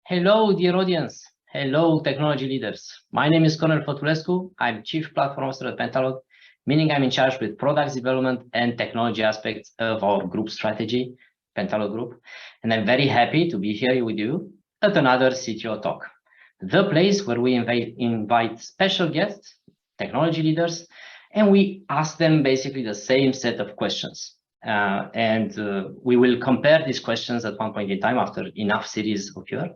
Hello, dear audience. Hello, technology leaders. My name is Cornel Fotulescu. I'm Chief Platform Officer at PentaBAR, meaning I'm in charge with product development and technology aspects of our group strategy, PentaBAR Group. And I'm very happy to be here with you at another CTO Talk, the place where we invite special guests, technology leaders, and we ask them basically the same set of questions. We will compare these questions at one point in time after enough series occur.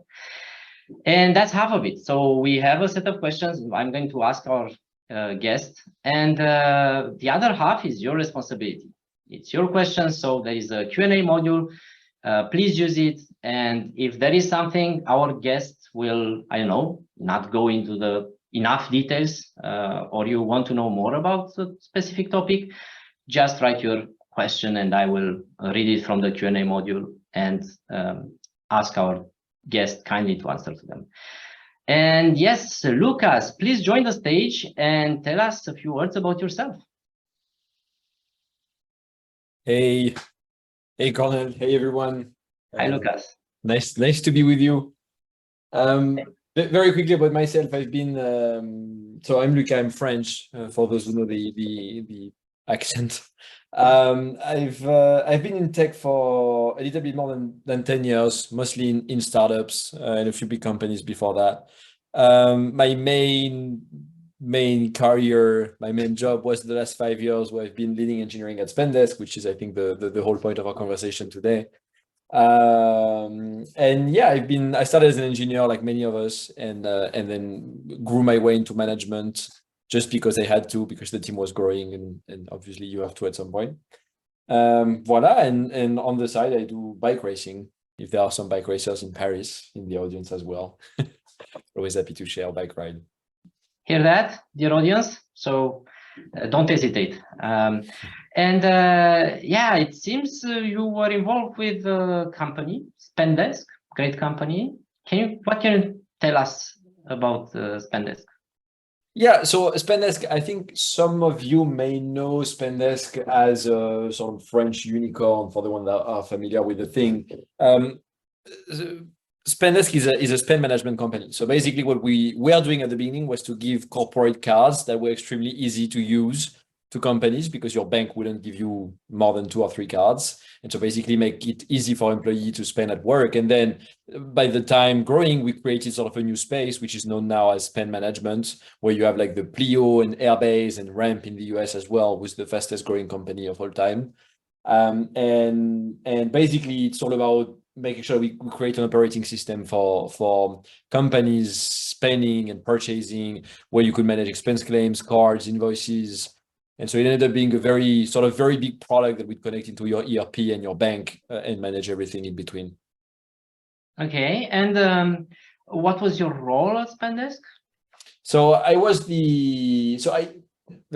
And that's half of it. So we have a set of questions I'm going to ask our guest, and the other half is your responsibility. It's your questions, so there is a Q&A module. Please use it, and if there is something, our guest will, I don't know, not go into the enough details, or you want to know more about a specific topic, just write your question and I will read it from the Q&A module and ask our guest kindly to answer to them. And yes, Lucas, please join the stage and tell us a few words about yourself. Hey Colin, hey everyone. Hi, Lucas. Nice to be with you. Very quickly about myself, I've been so I'm Lucas, I'm French, for those who know the accent. I've been in tech for a little bit more than 10 years, mostly in startups and a few big companies before that. My main career, my main job was the last 5 years where I've been leading engineering at Spendesk, which is I think the whole point of our conversation today. And yeah, I started as an engineer like many of us, and then grew my way into management just because I had to, because the team was growing, and obviously you have to at some point. Voila, and on the side I do bike racing, if there are some bike racers in Paris in the audience as well. Always happy to share a bike ride. Hear that, dear audience? So don't hesitate. Yeah, it seems you were involved with the company, Spendesk, great company. What can you tell us about Spendesk? Yeah, so Spendesk, I think some of you may know Spendesk as a sort of French unicorn for the ones that are familiar with the thing. Spendesk is a spend management company. So basically what we were doing at the beginning was to give corporate cards that were extremely easy to use to companies, because your bank wouldn't give you more than 2 or 3 cards. And so basically make it easy for employee to spend at work. And then by the time growing, we created sort of a new space, which is known now as spend management, where you have like the Pleo and Airbase and Ramp in the US as well, with the fastest growing company of all time. And basically it's all about making sure we create an operating system for companies spending and purchasing, where you could manage expense claims, cards, invoices. And so it ended up being a very big product that would connect into your ERP and your bank and manage everything in between. Okay, and what was your role at Spendesk? So I was the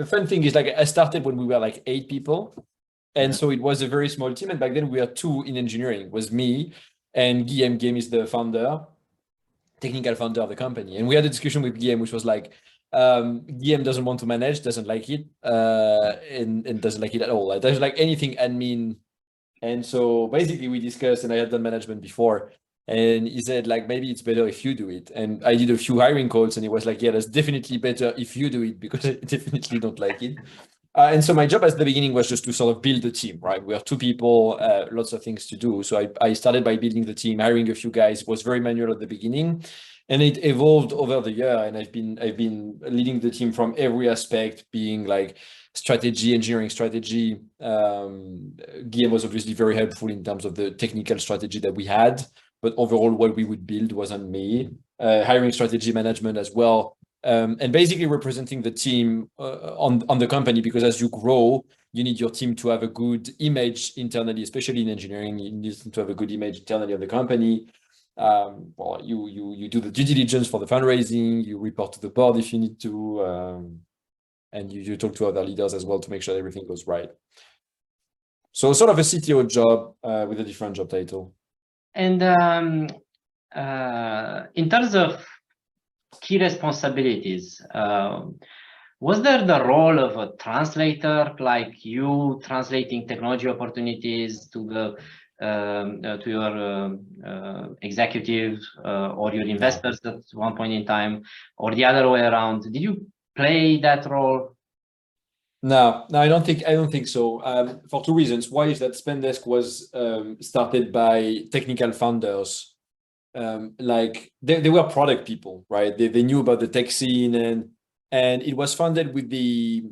fun thing is, like, I started when we were like 8 people. And so it was a very small team. And back then we were 2 in engineering. It was me and Guillaume. Guillaume is the founder, technical founder of the company. And we had a discussion with Guillaume, which was like, Guillaume doesn't want to manage, doesn't like it, and doesn't like it at all. Like, doesn't like anything admin. And so basically we discussed, and I had done management before, and he said, like, maybe it's better if you do it. And I did a few hiring calls, and he was like, yeah, that's definitely better if you do it, because I definitely don't like it. And so my job at the beginning was just to sort of build a team, right? We are 2 people, lots of things to do. So I started by building the team, hiring a few guys. It was very manual at the beginning, and it evolved over the year. And I've been leading the team from every aspect, being like strategy, engineering strategy. Guillaume was obviously very helpful in terms of the technical strategy that we had, but overall what we would build was on me. Hiring strategy management as well. And basically representing the team on the company, because as you grow, you need your team to have a good image internally, especially in engineering. You need to have a good image internally of the company. Well, you do the due diligence for the fundraising, you report to the board if you need to, and you talk to other leaders as well to make sure everything goes right. So sort of a CTO job with a different job title. And in terms of key responsibilities, was there the role of a translator, like you translating technology opportunities to the to your executives or your investors at one point in time, or the other way around? Did you play that role? No, I don't think so. For two reasons. One is that Spendesk was started by technical founders. Like they were product people, right? They knew about the tech scene, and it was founded with the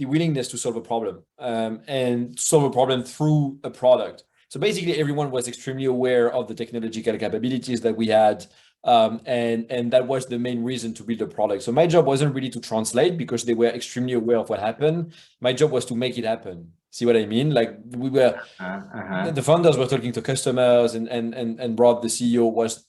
willingness to solve a problem, and solve a problem through a product. So basically, everyone was extremely aware of the technological capabilities that we had, and that was the main reason to build a product. So my job wasn't really to translate because they were extremely aware of what happened. My job was to make it happen. See what I mean? Like we were, the founders were talking to customers, and Rob, the CEO,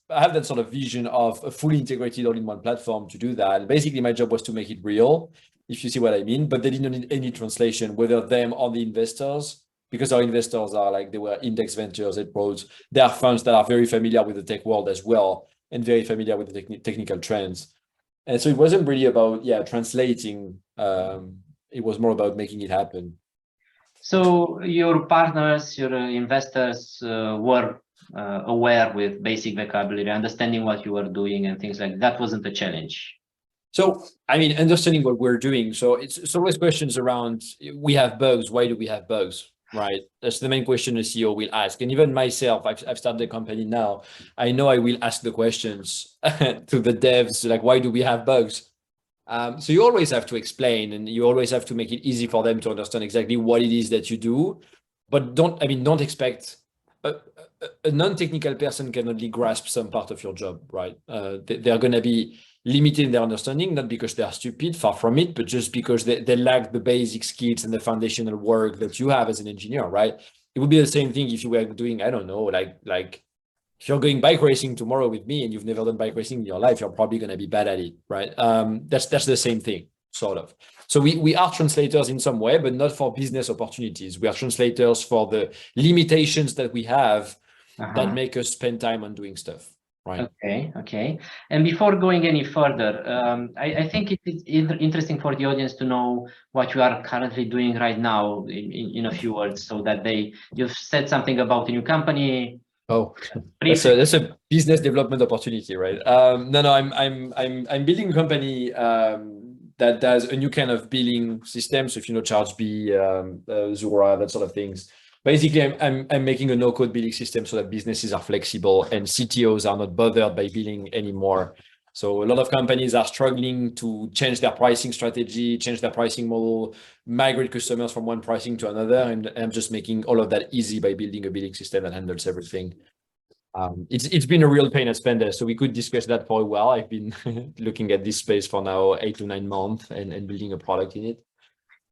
I have that sort of vision of a fully integrated all-in-one platform to do that. Basically, my job was to make it real, if you see what I mean. But they didn't need any translation, whether them or the investors, because our investors are like, they were index ventures, they are funds that are very familiar with the tech world as well, and very familiar with the technical trends. And so it wasn't really about, translating. It was more about making it happen. So your partners, your investors were aware with basic vocabulary, understanding what you were doing and things like that. That wasn't a challenge. So, I mean, understanding what we're doing. So it's always questions around, we have bugs. Why do we have bugs? Right. That's the main question the CEO will ask. And even myself, I've started the company now. I know I will ask the questions to the devs, like, why do we have bugs? So you always have to explain, and you always have to make it easy for them to understand exactly what it is that you do. But don't expect a non-technical person can only grasp some part of your job, right? They're going to be limited in their understanding, not because they are stupid, far from it, but just because they lack the basic skills and the foundational work that you have as an engineer, right? It would be the same thing if you were doing, I don't know, like if you're going bike racing tomorrow with me and you've never done bike racing in your life, you're probably going to be bad at it, right? That's the same thing, sort of. So we are translators in some way, but not for business opportunities. We are translators for the limitations that we have that make us spend time on doing stuff. Right. Okay. And before going any further, I think it's interesting for the audience to know what you are currently doing right now in a few words, so that you've said something about the new company. Oh, that's a business development opportunity, right? No, I'm building a company that does a new kind of billing system. So if you know ChargeBee, Zura, that sort of things. Basically, I'm making a no-code billing system so that businesses are flexible and CTOs are not bothered by billing anymore. So a lot of companies are struggling to change their pricing strategy, change their pricing model, migrate customers from one pricing to another. And I'm just making all of that easy by building a billing system that handles everything. It's been a real pain at Spendesk, so we could discuss that for a while. I've been looking at this space for now 8 to 9 months and building a product in it.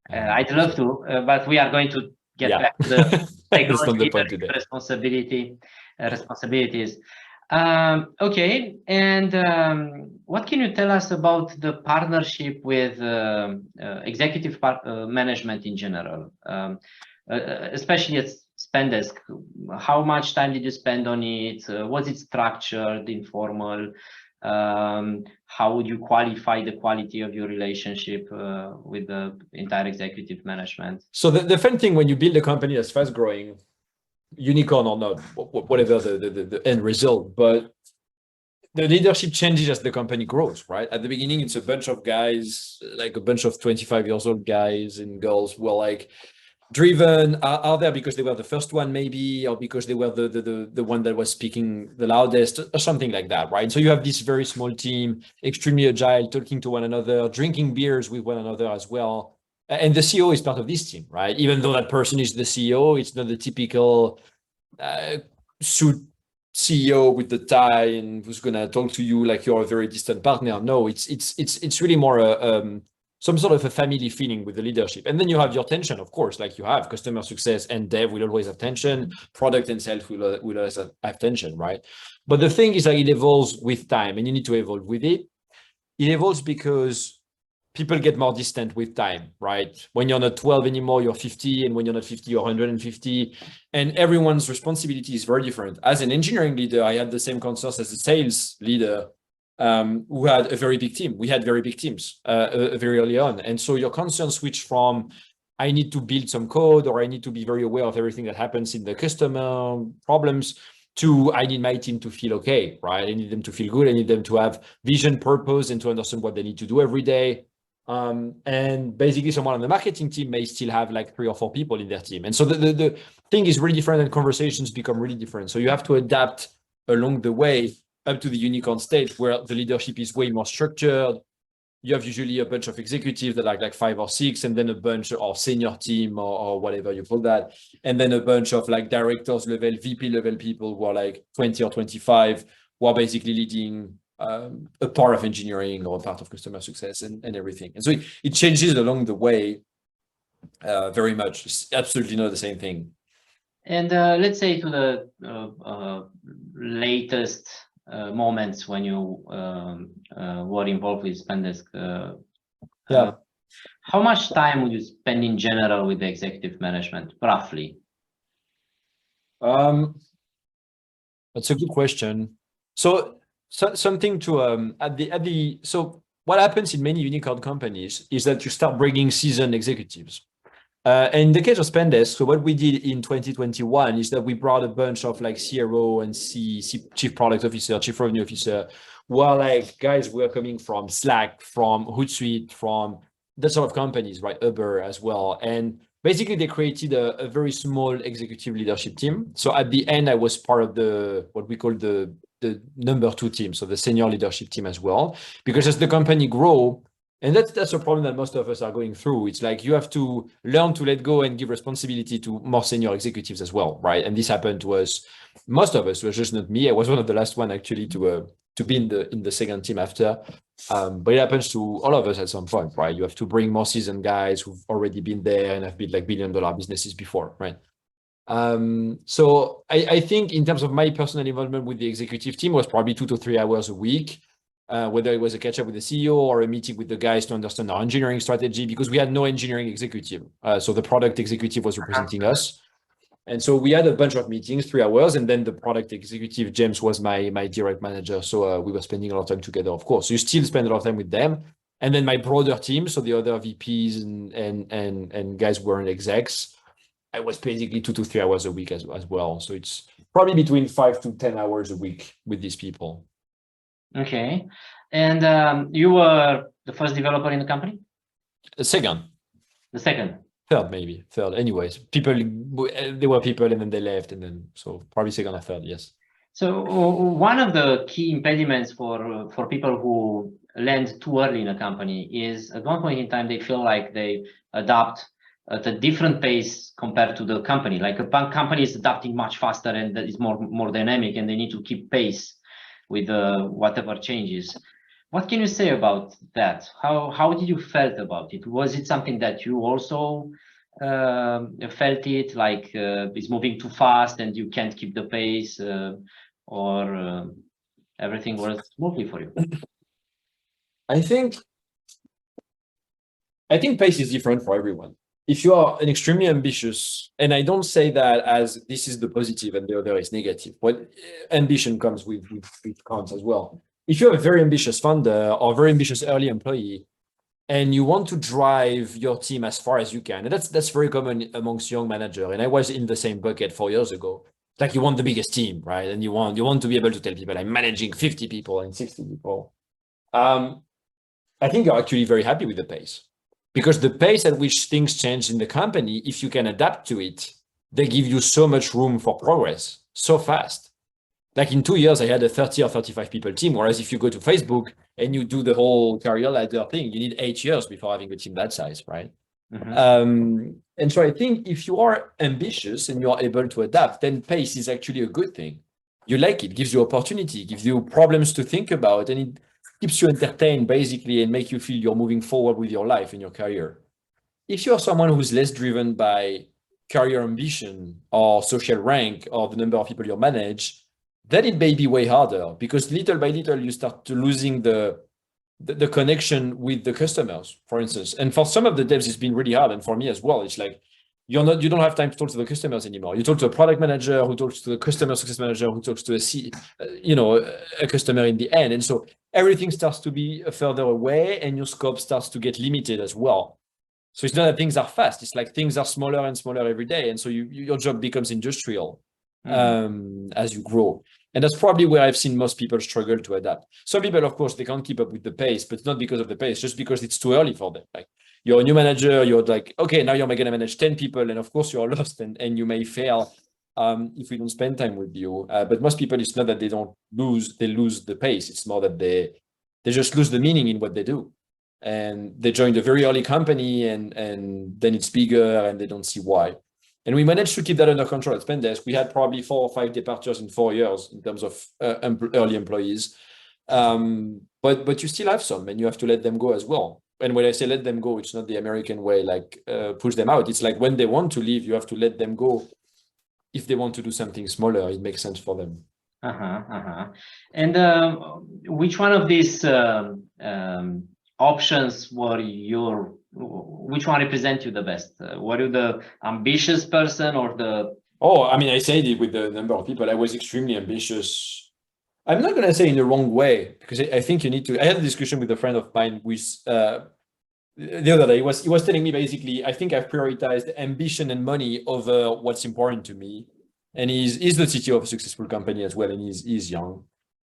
I'd love to, but we are going to get back to the technology responsibilities. Okay, and what can you tell us about the partnership with executive management in general, especially at Spendesk? How much time did you spend on it? Was it structured, informal? How would you qualify the quality of your relationship with the entire executive management? So the fun thing when you build a company that's fast growing, unicorn or not, whatever the end result, but the leadership changes as the company grows, right? At the beginning, it's a bunch of guys, like a bunch of 25 years old guys and girls who are like driven, are there because they were the first one maybe, or because they were the one that was speaking the loudest, or something like that, right? So you have this very small team, extremely agile, talking to one another, drinking beers with one another as well. And the CEO is part of this team, right? Even though that person is the CEO, it's not the typical suit CEO with the tie and who's gonna talk to you like you're a very distant partner. No, it's really more some sort of a family feeling with the leadership. And then you have your tension, of course, like you have customer success and dev will always have tension, product and sales will always have tension, right? But the thing is that it evolves with time and you need to evolve with it. It evolves because people get more distant with time, right? When you're not 12 anymore, you're 50, and when you're not 50, you're 150, and everyone's responsibility is very different. As an engineering leader, I had the same concerns as a sales leader who had a very big team. We had very big teams very early on. And so your concerns switch from I need to build some code, or I need to be very aware of everything that happens in the customer problems, to I need my team to feel okay, right? I need them to feel good. I need them to have vision, purpose, and to understand what they need to do every day. And basically someone on the marketing team may still have like 3 or 4 people in their team. And so the thing is really different, and conversations become really different. So you have to adapt along the way up to the unicorn stage, where the leadership is way more structured. You have usually a bunch of executives that are like 5 or 6, and then a bunch of senior team or whatever you call that. And then a bunch of like directors level, VP level people who are like 20 or 25, who are basically leading a part of engineering or a part of customer success and everything. And so it changes along the way very much. It's absolutely not the same thing. And let's say to the latest moments when you were involved with Spendesk, how much time would you spend in general with the executive management, roughly? That's a good question. So something to so what happens in many unicorn companies is that you start bringing seasoned executives. And in the case of Spendesk, so what we did in 2021 is that we brought a bunch of like CRO and chief product officer, chief revenue officer, who are like guys who are coming from Slack, from Hootsuite, from that sort of companies, right? Uber as well. And basically they created a very small executive leadership team. So at the end, I was part of what we call the number 2 team, so the senior leadership team as well, because as the company grow, and that's a problem that most of us are going through. It's like you have to learn to let go and give responsibility to more senior executives as well, right? And this happened to us, most of us. It was just not me. I was one of the last one actually to be in the second team after. But it happens to all of us at some point, right? You have to bring more seasoned guys who've already been there and have built like billion-dollar businesses before, right? So I think in terms of my personal involvement with the executive team was probably 2 to 3 hours a week. Whether it was a catch up with the CEO or a meeting with the guys to understand our engineering strategy, because we had no engineering executive. So the product executive was representing us. And so we had a bunch of meetings, 3 hours, and then the product executive, James, was my direct manager. So we were spending a lot of time together, of course. So you still spend a lot of time with them. And then my broader team, so the other VPs and guys who were in execs, I was basically 2 to 3 hours a week as well. So it's probably between 5 to 10 hours a week with these people. Okay. And you were the first developer in the company? The second. The second. Third, maybe. Third. Anyways, there were people and then they left, and then so probably second or third, yes. So one of the key impediments for people who land too early in a company is at one point in time they feel like they adapt at a different pace compared to the company. Like a company is adapting much faster and that is more dynamic, and they need to keep pace with whatever changes. What can you say about that? How did you felt about it? Was it something that you also felt it like it's moving too fast and you can't keep the pace, or everything was smoothly for you? I think pace is different for everyone. If you are an extremely ambitious, and I don't say that as this is the positive and the other is negative, but ambition comes with cons as well. If you're a very ambitious founder or very ambitious early employee, and you want to drive your team as far as you can, and that's very common amongst young managers. And I was in the same bucket 4 years ago. Like you want the biggest team, right? And you want to be able to tell people I'm managing 50 people and 60 people. I think you're actually very happy with the pace. Because the pace at which things change in the company, if you can adapt to it, they give you so much room for progress so fast. Like in 2 years, I had a 30 or 35 people team. Whereas if you go to Facebook and you do the whole career ladder thing, you need 8 years before having a team that size, right? Mm-hmm. And so I think if you are ambitious and you are able to adapt, then pace is actually a good thing. You like it, gives you opportunity, gives you problems to think about, and it keeps you entertained basically and make you feel you're moving forward with your life and your career. If you're someone who's less driven by career ambition or social rank or the number of people you manage, then it may be way harder, because little by little you start to losing the connection with the customers, for instance. And for some of the devs, it's been really hard. And for me as well, it's like you don't have time to talk to the customers anymore. You talk to a product manager who talks to the customer success manager who talks to a customer in the end. And so everything starts to be further away and your scope starts to get limited as well. So it's not that things are fast. It's like things are smaller and smaller every day. And so your job becomes industrial as you grow. And that's probably where I've seen most people struggle to adapt. Some people, of course, they can't keep up with the pace, but not because of the pace, just because it's too early for them. Like you're a new manager, you're like, okay, now you're going to manage 10 people. And of course you're lost and you may fail if we don't spend time with you. But most people, it's not that they lose the pace. It's more that they just lose the meaning in what they do. And they joined a very early company and then it's bigger and they don't see why. And we managed to keep that under control at Spendesk. We had probably 4 or 5 departures in 4 years in terms of early employees. But you still have some and you have to let them go as well. And when I say let them go, it's not the American way, like push them out. It's like when they want to leave, you have to let them go. If they want to do something smaller, it makes sense for them. And which one of these options which one represent you the best? Were you the ambitious person or the... Oh, I mean, I said it with the number of people. I was extremely ambitious. I'm not going to say in the wrong way, because I think you need to... I had a discussion with a friend of mine with the other day. He was telling me basically, I think I've prioritized ambition and money over what's important to me. And he's the CTO of a successful company as well, and he's young.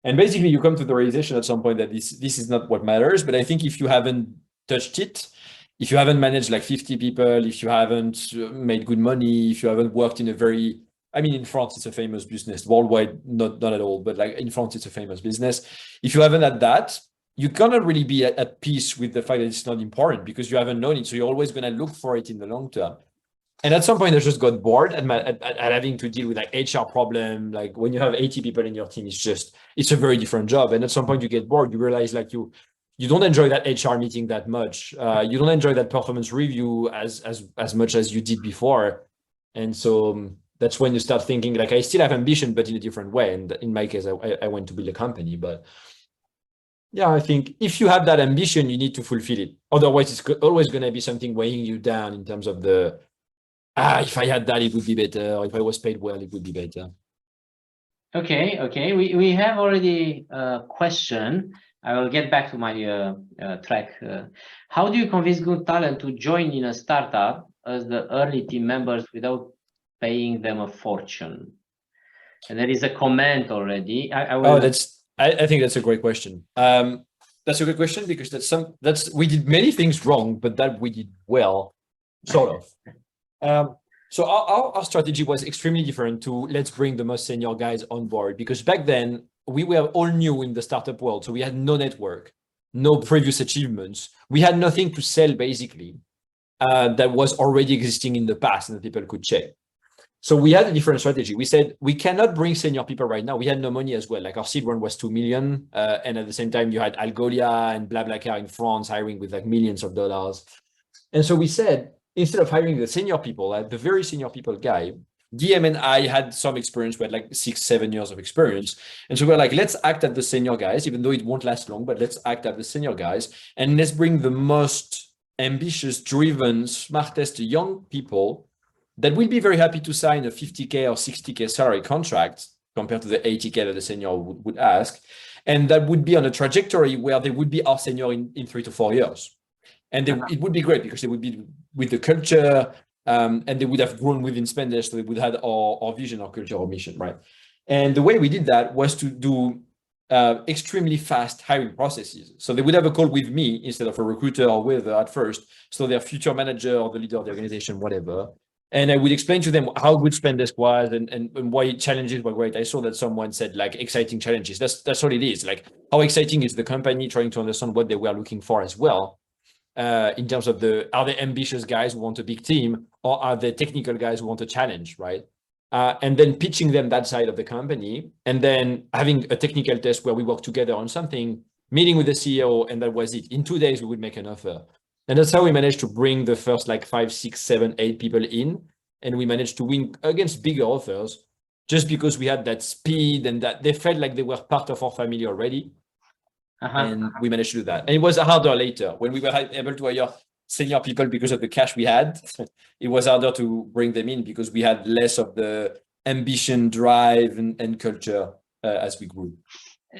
And basically, you come to the realization at some point that this is not what matters. But I think if you haven't touched it, if you haven't managed like 50 people, if you haven't made good money, if you haven't worked in a very, I mean, in France, it's a famous business. Worldwide, not at all, but like in France, it's a famous business. If you haven't had that, you cannot really be at peace with the fact that it's not important because you haven't known it. So you're always going to look for it in the long term. And at some point, I just got bored at having to deal with like HR problem. Like when you have 80 people in your team, it's a very different job. And at some point you get bored, you realize like you don't enjoy that HR meeting that much. You don't enjoy that performance review as much as you did before. And so that's when you start thinking like, I still have ambition, but in a different way. And in my case, I went to build a company, but yeah, I think if you have that ambition, you need to fulfill it. Otherwise, it's always going to be something weighing you down in terms of if I had that, it would be better. If I was paid well, it would be better. Okay. We have already a question. I will get back to my track. How do you convince good talent to join in a startup as the early team members without paying them a fortune? And there is a comment already. I think that's a great question. That's a good question because we did many things wrong, but that we did well, sort of. So our strategy was extremely different to let's bring the most senior guys on board because back then we were all new in the startup world. So we had no network, no previous achievements. We had nothing to sell basically that was already existing in the past and that people could check. So we had a different strategy. We said, we cannot bring senior people right now. We had no money as well. Like our seed round was 2 million. And at the same time, you had Algolia and BlaBlaCar in France hiring with like millions of dollars. And so we said, instead of hiring the senior people, the very senior people guy, DM and I had some experience. We had like 6-7 years of experience. And so we're like, let's act as the senior guys, even though it won't last long, but let's act as the senior guys. And let's bring the most ambitious, driven, smartest young people that will be very happy to sign a 50K or 60K salary contract compared to the 80K that the senior would ask. And that would be on a trajectory where they would be our senior in 3 to 4 years. And it would be great because they would be with the culture and they would have grown within Spendesk. So they would have our vision, our culture, our mission, right? And the way we did that was to do extremely fast hiring processes. So they would have a call with me instead of a recruiter or with at first. So their future manager or the leader of the organization, whatever. And I would explain to them how good Spendesk was and why challenges were great. I saw that someone said like exciting challenges. That's what it is. Like how exciting is the company, trying to understand what they were looking for as well. In terms of are they ambitious guys who want a big team or are they technical guys who want a challenge, right? And then pitching them that side of the company and then having a technical test where we work together on something, meeting with the CEO, and that was it. In 2 days, we would make an offer. And that's how we managed to bring the first like 5, 6, 7, 8 people in. And we managed to win against bigger offers just because we had that speed and that they felt like they were part of our family already. And we managed to do that. And it was harder later when we were able to hire senior people because of the cash we had. It was harder to bring them in because we had less of the ambition, drive, and culture as we grew.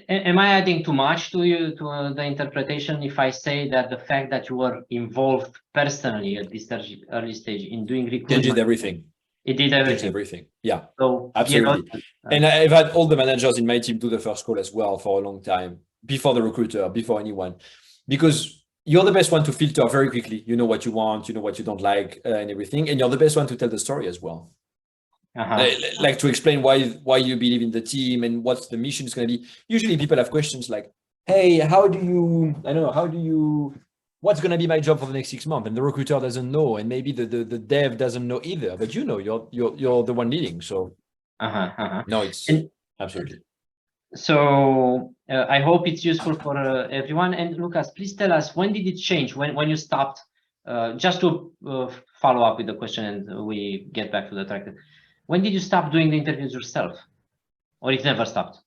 Am I adding too much to you, to the interpretation, if I say that the fact that you were involved personally at this early stage in doing recruitment, Changes everything. It did Changes everything. everything. Yeah, So absolutely. And I've had all the managers in my team do the first call as well for a long time, before the recruiter, before anyone, because you're the best one to filter very quickly. You know what you want, you know what you don't like, and everything, and you're the best one to tell the story as well. Like to explain why you believe in the team and what's the mission is going to be. Usually people have questions like, hey, what's going to be my job for the next 6 months? And the recruiter doesn't know, and maybe the dev doesn't know either, but you're the one leading. So no, it's absolutely. So I hope it's useful for everyone. And Lucas, please tell us, when did it change? When you stopped? Just to follow up with the question, and we get back to the track. When did you stop doing the interviews yourself, or it never stopped?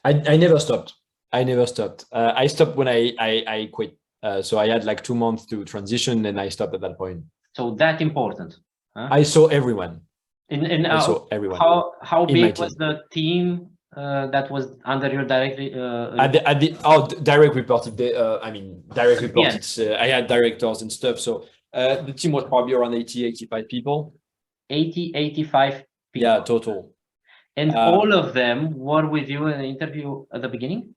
I never stopped. I stopped when I quit. So I had like 2 months to transition, and I stopped at that point. So that important. Huh? I saw everyone. I saw everyone. How big was the team that was under your directly? Direct report. Direct report. It's I had directors and stuff. So the team was probably around 80, 85 people. 80, 85 people. Yeah, total. And all of them were with you in the interview at the beginning?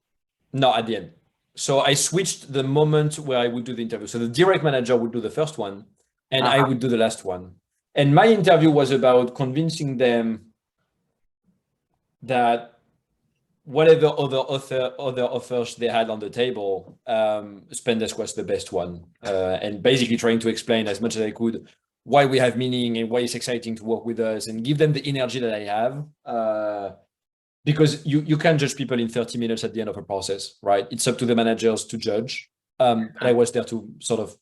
No, at the end. So I switched the moment where I would do the interview. So the direct manager would do the first one, and I would do the last one. And my interview was about convincing them that whatever other offers they had on the table, Spendesk was the best one. And basically trying to explain as much as I could why we have meaning and why it's exciting to work with us, and give them the energy that I have. Because you can't judge people in 30 minutes at the end of a process, right? It's up to the managers to judge. And I was there to sort of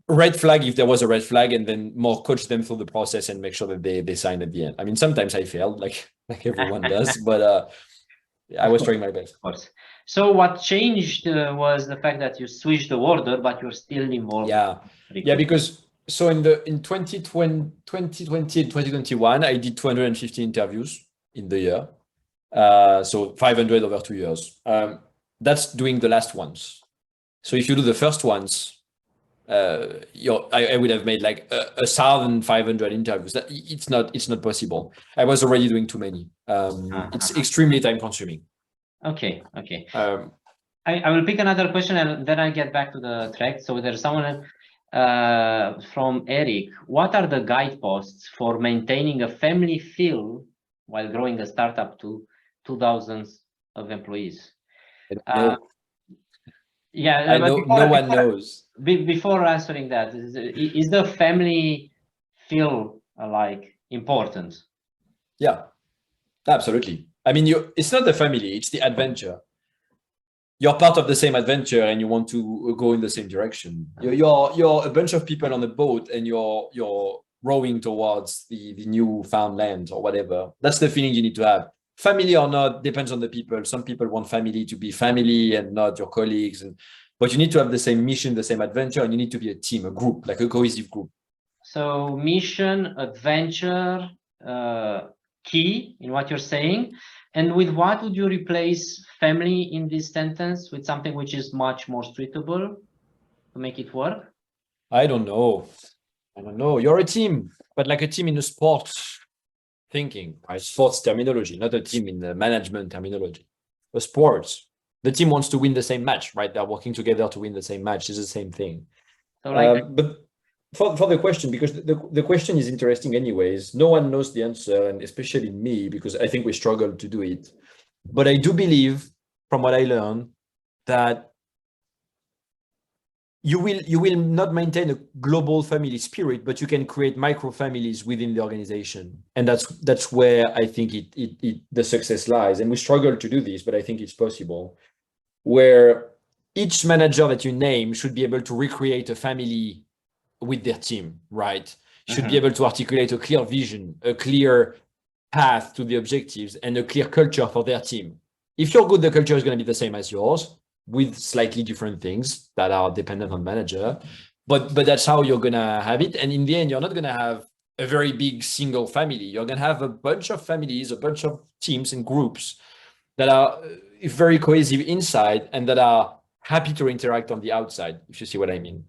red flag if there was a red flag, and then more coach them through the process and make sure that they sign at the end. I mean, sometimes I failed, like everyone does, but I was trying my best. Of course. So what changed was the fact that you switched the order, but you're still involved. Yeah, because so in 2020 and 2021, I did 250 interviews in the year. So 500 over 2 years. That's doing the last ones. So if you do the first ones, I would have made like 1,500 interviews. It's not possible. I was already doing too many. It's extremely time consuming. Okay. I will pick another question, and then I get back to the track. So there's someone from Eric. What are the guideposts for maintaining a family feel while growing a startup to 2,000 of employees? Yeah, no one knows. Before answering that, is the family feel like important? Yeah, absolutely. I mean, it's not the family, it's the adventure. You're part of the same adventure, and you want to go in the same direction. You're a bunch of people on a boat, and you're rowing towards the new found land or whatever. That's the feeling you need to have. Family or not depends on the people. Some people want family to be family and not your colleagues, but you need to have the same mission, the same adventure, and you need to be a team, a group, like a cohesive group. So mission, adventure, key in what you're saying. And with what would you replace family in this sentence? With something which is much more suitable to make it work? I don't know. You're a team, but like a team in the sports thinking, right? Sports terminology, not a team in the management terminology. The sports, the team wants to win the same match, right? They're working together to win the same match. It's the same thing. So but for the question, because the question is interesting anyways, no one knows the answer, and especially me, because I think we struggle to do it. But I do believe, from what I learned, that you will not maintain a global family spirit, but you can create micro families within the organization, and that's where I think the success lies. And we struggle to do this, but I think it's possible, where each manager that you name should be able to recreate a family with their team, right? Should be able to articulate a clear vision, a clear path to the objectives, and a clear culture for their team. If you're good, the culture is going to be the same as yours, with slightly different things that are dependent on manager, but that's how you're going to have it. And in the end, you're not going to have a very big single family. You're going to have a bunch of families, a bunch of teams and groups that are very cohesive inside and that are happy to interact on the outside, if you see what I mean.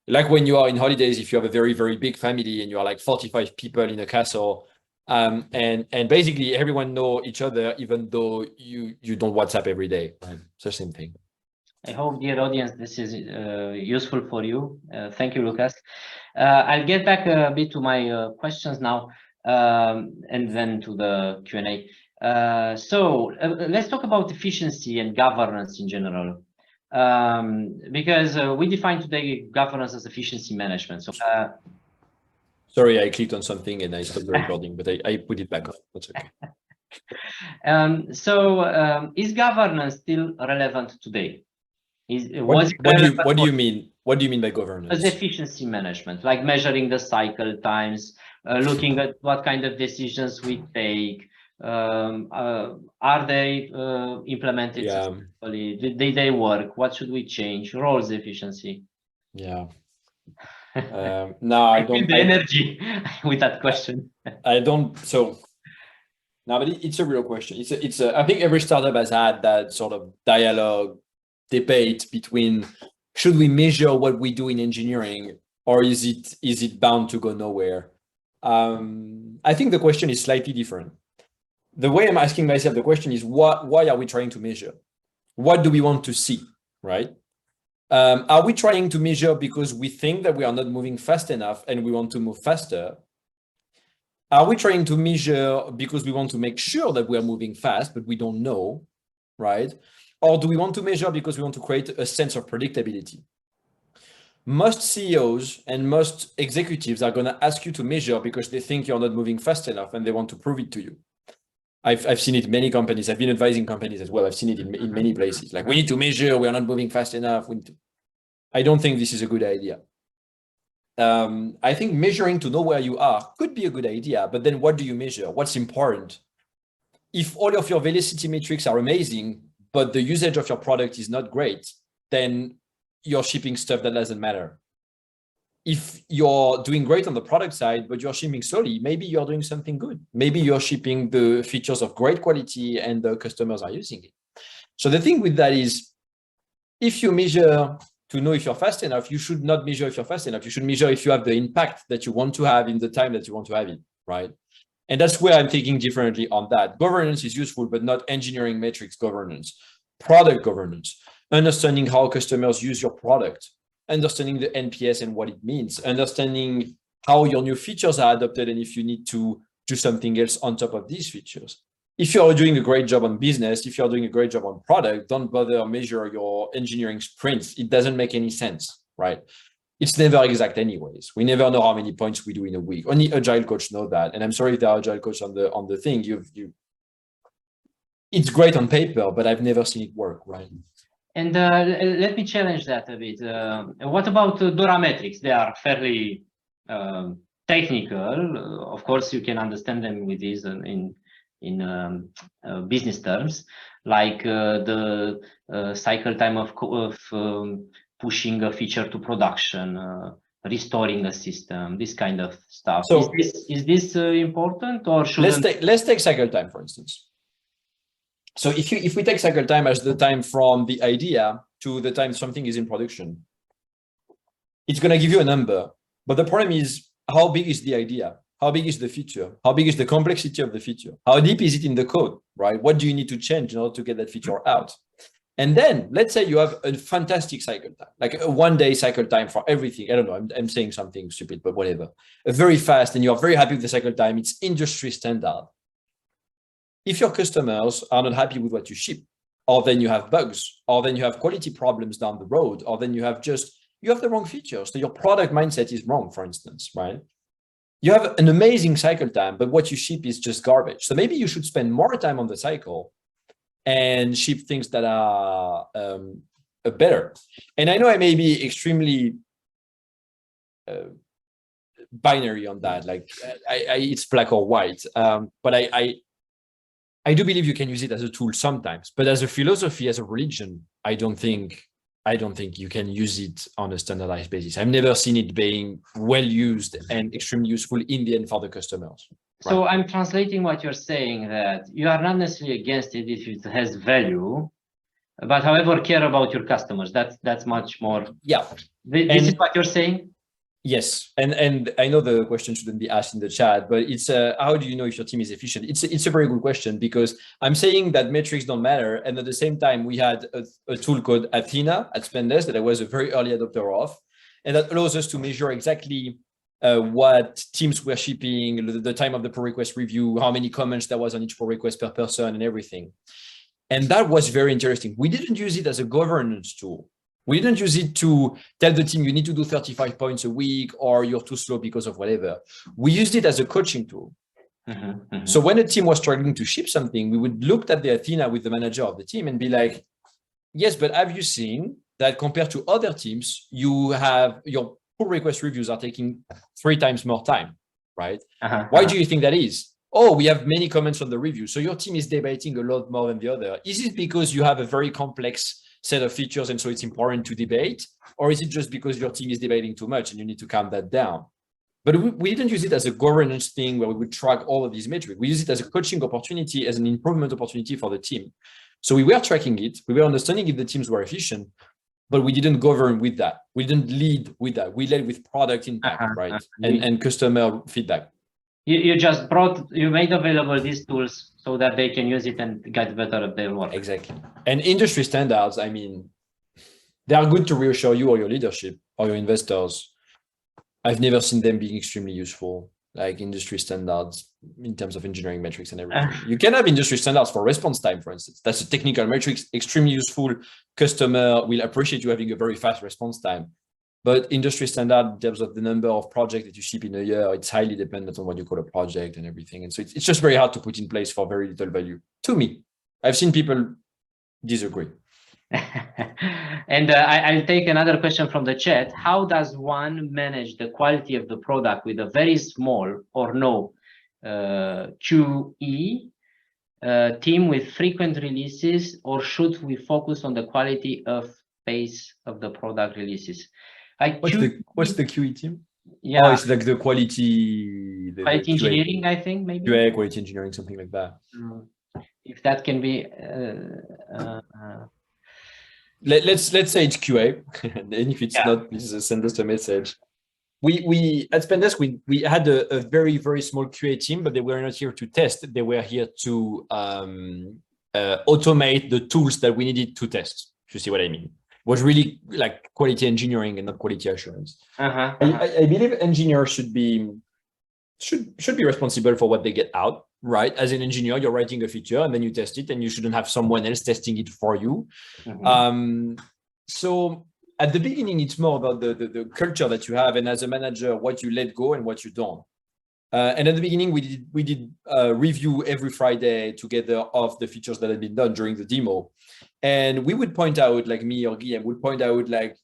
Like when you are in holidays, if you have a very, very big family and you are like 45 people in a castle, and basically everyone know each other, even though you don't WhatsApp every day. Right? It's the same thing. I hope, dear audience, this is useful for you. Thank you, Lucas. I'll get back a bit to my questions now, and then to the Q&A. So let's talk about efficiency and governance in general, because we define today governance as efficiency management. So, sorry, I clicked on something and I stopped the recording, but I put it back on. That's okay. Is governance still relevant today? What do you mean? What do you mean by governance? As efficiency management, like measuring the cycle times, looking at what kind of decisions we take. Are they implemented successfully? Did they work? What should we change? Roles efficiency. Yeah. No, I don't. Feel the energy with that question. I don't. So, no, but it's a real question. It's a. I think every startup has had that sort of dialogue, debate between should we measure what we do in engineering or is it bound to go nowhere? I think the question is slightly different. The way I'm asking myself the question is why are we trying to measure? What do we want to see, right? Are we trying to measure because we think that we are not moving fast enough and we want to move faster? Are we trying to measure because we want to make sure that we are moving fast, but we don't know, right? Or do we want to measure because we want to create a sense of predictability? Most CEOs and most executives are going to ask you to measure because they think you're not moving fast enough and they want to prove it to you. I've seen it in many companies. I've been advising companies as well. I've seen it in many places. Like, we need to measure, we are not moving fast enough. I don't think this is a good idea. I think measuring to know where you are could be a good idea, but then what do you measure? What's important? If all of your velocity metrics are amazing, but the usage of your product is not great, then you're shipping stuff that doesn't matter. If you're doing great on the product side, but you're shipping slowly, maybe you're doing something good. Maybe you're shipping the features of great quality and the customers are using it. So the thing with that is, if you measure to know if you're fast enough, you should not measure if you're fast enough. You should measure if you have the impact that you want to have in the time that you want to have it, right? And that's where I'm thinking differently on that. Governance is useful, but not engineering metrics governance. Product governance, understanding how customers use your product, understanding the NPS and what it means, understanding how your new features are adopted and if you need to do something else on top of these features. If you're doing a great job on business, if you're doing a great job on product, don't bother measure your engineering sprints. It doesn't make any sense, right? It's never exact anyways. We never know how many points we do in a week. Only agile coach know that. And I'm sorry if there are agile coach on the thing. It's great on paper, but I've never seen it work, right? And let me challenge that a bit. What about Durametrics? They are fairly technical. Of course, you can understand them with these in business terms, like the cycle time of pushing a feature to production, restoring a system, this kind of stuff. So is this important, or should let's take cycle time, for instance. So if we take cycle time as the time from the idea to the time something is in production, it's going to give you a number. But the problem is, how big is the idea? How big is the feature? How big is the complexity of the feature? How deep is it in the code, right? What do you need to change in order to get that feature out? And then let's say you have a fantastic cycle time, like a 1 day cycle time for everything. I don't know, I'm saying something stupid, but whatever. Very fast, and you're very happy with the cycle time. It's industry standard. If your customers are not happy with what you ship, or then you have bugs, or then you have quality problems down the road, or then you have the wrong features. So your product mindset is wrong, for instance, right? You have an amazing cycle time, but what you ship is just garbage. So maybe you should spend more time on the cycle and ship things that are better. And I know I may be extremely binary on that, like it's black or white, but I do believe you can use it as a tool sometimes, but as a philosophy, as a religion, I don't think you can use it on a standardized basis. I've never seen it being well used and extremely useful in the end for the customers. So I'm translating what you're saying, that you are not necessarily against it if it has value, but however, care about your customers. That's much more. Yeah. This is what you're saying? Yes. And I know the question shouldn't be asked in the chat, but it's how do you know if your team is efficient? It's a very good question, because I'm saying that metrics don't matter. And at the same time, we had a tool called Athena at Spendesk that I was a very early adopter of. And that allows us to measure exactly what teams were shipping, the time of the pull request review, how many comments there was on each pull request per person, and everything. And that was very interesting. We didn't use it as a governance tool. We didn't use it to tell the team you need to do 35 points a week or you're too slow because of whatever. We used it as a coaching tool. So when a team was struggling to ship something, we would look at the Athena with the manager of the team and be like, yes, but have you seen that compared to other teams, you have your pull request reviews are taking 3 times more time, right? Why do you think that is? Oh, we have many comments on the review. So your team is debating a lot more than the other. Is it because you have a very complex set of features and so it's important to debate? Or is it just because your team is debating too much and you need to calm that down? But we didn't use it as a governance thing where we would track all of these metrics. We use it as a coaching opportunity, as an improvement opportunity for the team. So we were tracking it. We were understanding if the teams were efficient, but we didn't govern with that. We didn't lead with that. We led with product impact, right? And customer feedback. You made available these tools so that they can use it and get better at their work. Exactly. And industry standards, I mean, they are good to reassure you or your leadership or your investors. I've never seen them being extremely useful, like industry standards in terms of engineering metrics and everything. You can have industry standards for response time, for instance. That's a technical metrics, extremely useful. Customer will appreciate you having a very fast response time. But industry standard in terms of the number of projects that you ship in a year, it's highly dependent on what you call a project and everything. And so it's just very hard to put in place for very little value to me. I've seen people disagree. And I'll take another question from the chat. How does one manage the quality of the product with a very small or no QE team with frequent releases, or should we focus on the quality of pace of the product releases? What's the QE team? Yeah, oh, it's like the quality engineering, I think, maybe QA, quality engineering, something like that. If that can be let's say it's QA. And if it's not, please send us a message. We at Spendesk we had a very, very small QA team, but they were not here to test. They were here to automate the tools that we needed to test, if you see what I mean. Was really like quality engineering and not quality assurance. I believe engineers should be responsible for what they get out, right? As an engineer, you're writing a feature and then you test it, and you shouldn't have someone else testing it for you. So at the beginning, it's more about the culture that you have, and as a manager, what you let go and what you don't. And at the beginning, we did review every Friday together of the features that had been done during the demo. And we would point out, like me or Guillaume would point out, like,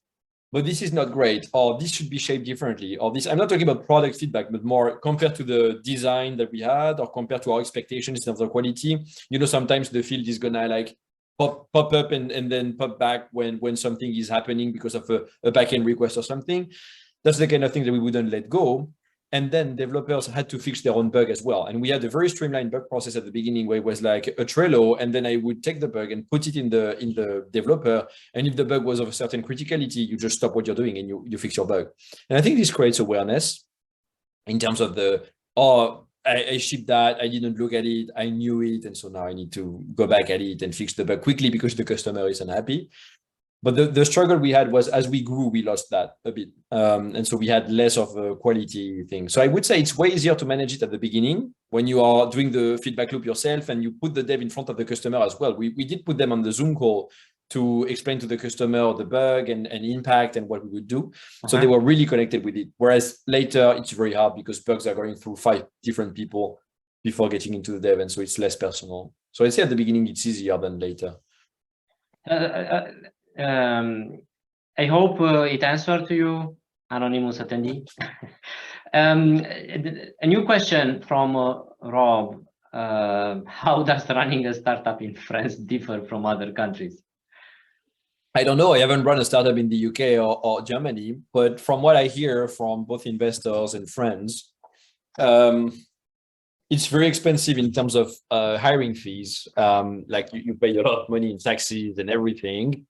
but this is not great, or this should be shaped differently, or this, I'm not talking about product feedback, but more compared to the design that we had, or compared to our expectations in terms of quality. You know, sometimes the field is gonna like pop up and then pop back when something is happening because of a backend request or something. That's the kind of thing that we wouldn't let go. And then developers had to fix their own bug as well. And we had a very streamlined bug process at the beginning, where it was like a Trello, and then I would take the bug and put it in the developer. And if the bug was of a certain criticality, you just stop what you're doing and you fix your bug. And I think this creates awareness in terms of I shipped that, I didn't look at it, I knew it, and so now I need to go back at it and fix the bug quickly because the customer is unhappy. But the struggle we had was, as we grew, we lost that a bit. And so we had less of a quality thing. So I would say it's way easier to manage it at the beginning when you are doing the feedback loop yourself and you put the dev in front of the customer as well. We did put them on the Zoom call to explain to the customer the bug and impact and what we would do. So they were really connected with it. Whereas later, it's very hard because bugs are going through 5 different people before getting into the dev. And so it's less personal. So I'd say at the beginning, it's easier than later. I hope it answered to you, anonymous attendee. A new question from Rob. How does running a startup in France differ from other countries? I don't know. I haven't run a startup in the UK or Germany, but from what I hear from both investors and friends, it's very expensive in terms of hiring fees. Like you pay a lot of money in taxes and everything.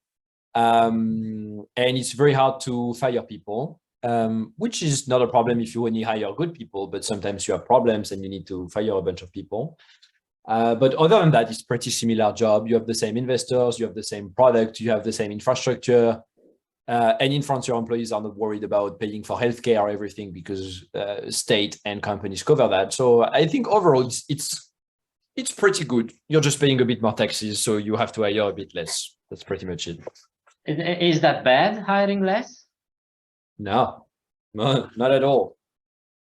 And it's very hard to fire people, which is not a problem if you only hire good people, but sometimes you have problems and you need to fire a bunch of people. But other than that, it's pretty similar job. You have the same investors, you have the same product, you have the same infrastructure. And in France, your employees are not worried about paying for healthcare or everything because state and companies cover that. So I think overall, it's pretty good. You're just paying a bit more taxes, so you have to hire a bit less. That's pretty much it. Is that bad, hiring less? No, not at all.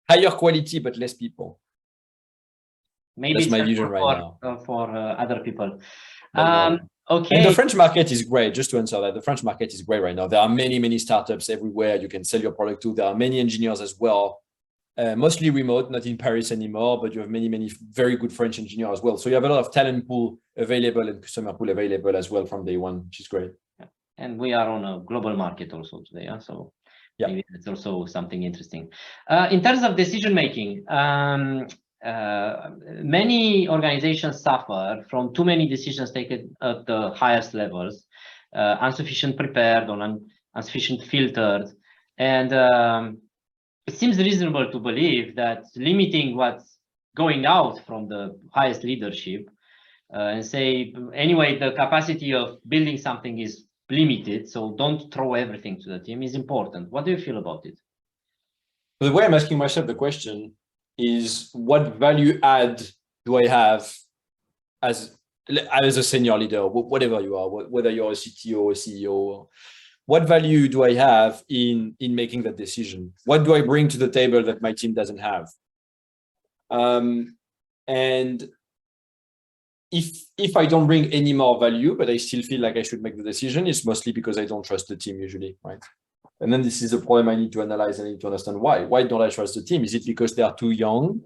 Higher quality, but less people. Maybe that's it's my vision right now. For other people. Okay. And the French market is great. Just to answer that, the French market is great right now. There are many startups everywhere you can sell your product to. There are many engineers as well, mostly remote, not in Paris anymore, but you have many very good French engineers as well. So you have a lot of talent pool available and customer pool available as well from day one, which is great. Yeah. And we are on a global market also today. So yeah, maybe that's also something interesting. In terms of decision making, many organizations suffer from too many decisions taken at the highest levels, insufficient prepared or insufficient filtered. And it seems reasonable to believe that limiting what's going out from the highest leadership and say, anyway, the capacity of building something is limited, so don't throw everything to the team is important. What do you feel about it? The way I'm asking myself the question is, what value add do I have as a senior leader, whatever you are, whether you're a CTO, a CEO, what value do I have in making that decision? What do I bring to the table that my team doesn't have? And if I don't bring any more value, but I still feel like I should make the decision, it's mostly because I don't trust the team usually, right? And then this is a problem I need to analyze and I need to understand why. Why don't I trust the team? Is it because they are too young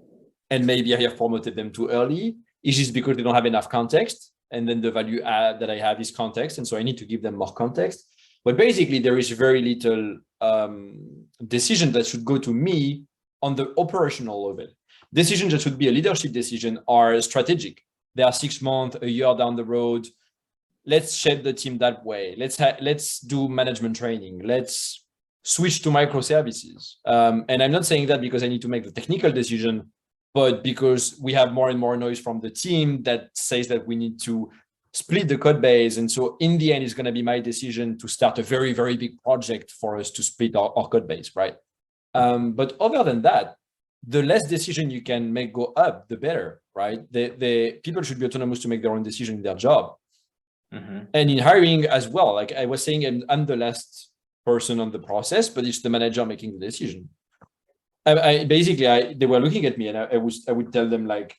and maybe I have promoted them too early? Is it because they don't have enough context? And then the value add that I have is context. And so I need to give them more context. But basically, there is very little decision that should go to me on the operational level. Decisions that should be a leadership decision are strategic. They are 6 months, a year down the road. Let's shape the team that way. Let's do management training. Let's switch to microservices. And I'm not saying that because I need to make the technical decision, but because we have more and more noise from the team that says that we need to split the code base. And so in the end, it's going to be my decision to start a very big project for us to split our code base, right? But other than that, the less decision you can make go up, the better, right? The people should be autonomous to make their own decision in their job. Mm-hmm. And in hiring as well, like I was saying, I'm the last person on the process, but it's the manager making the decision. They were looking at me and I would tell them like,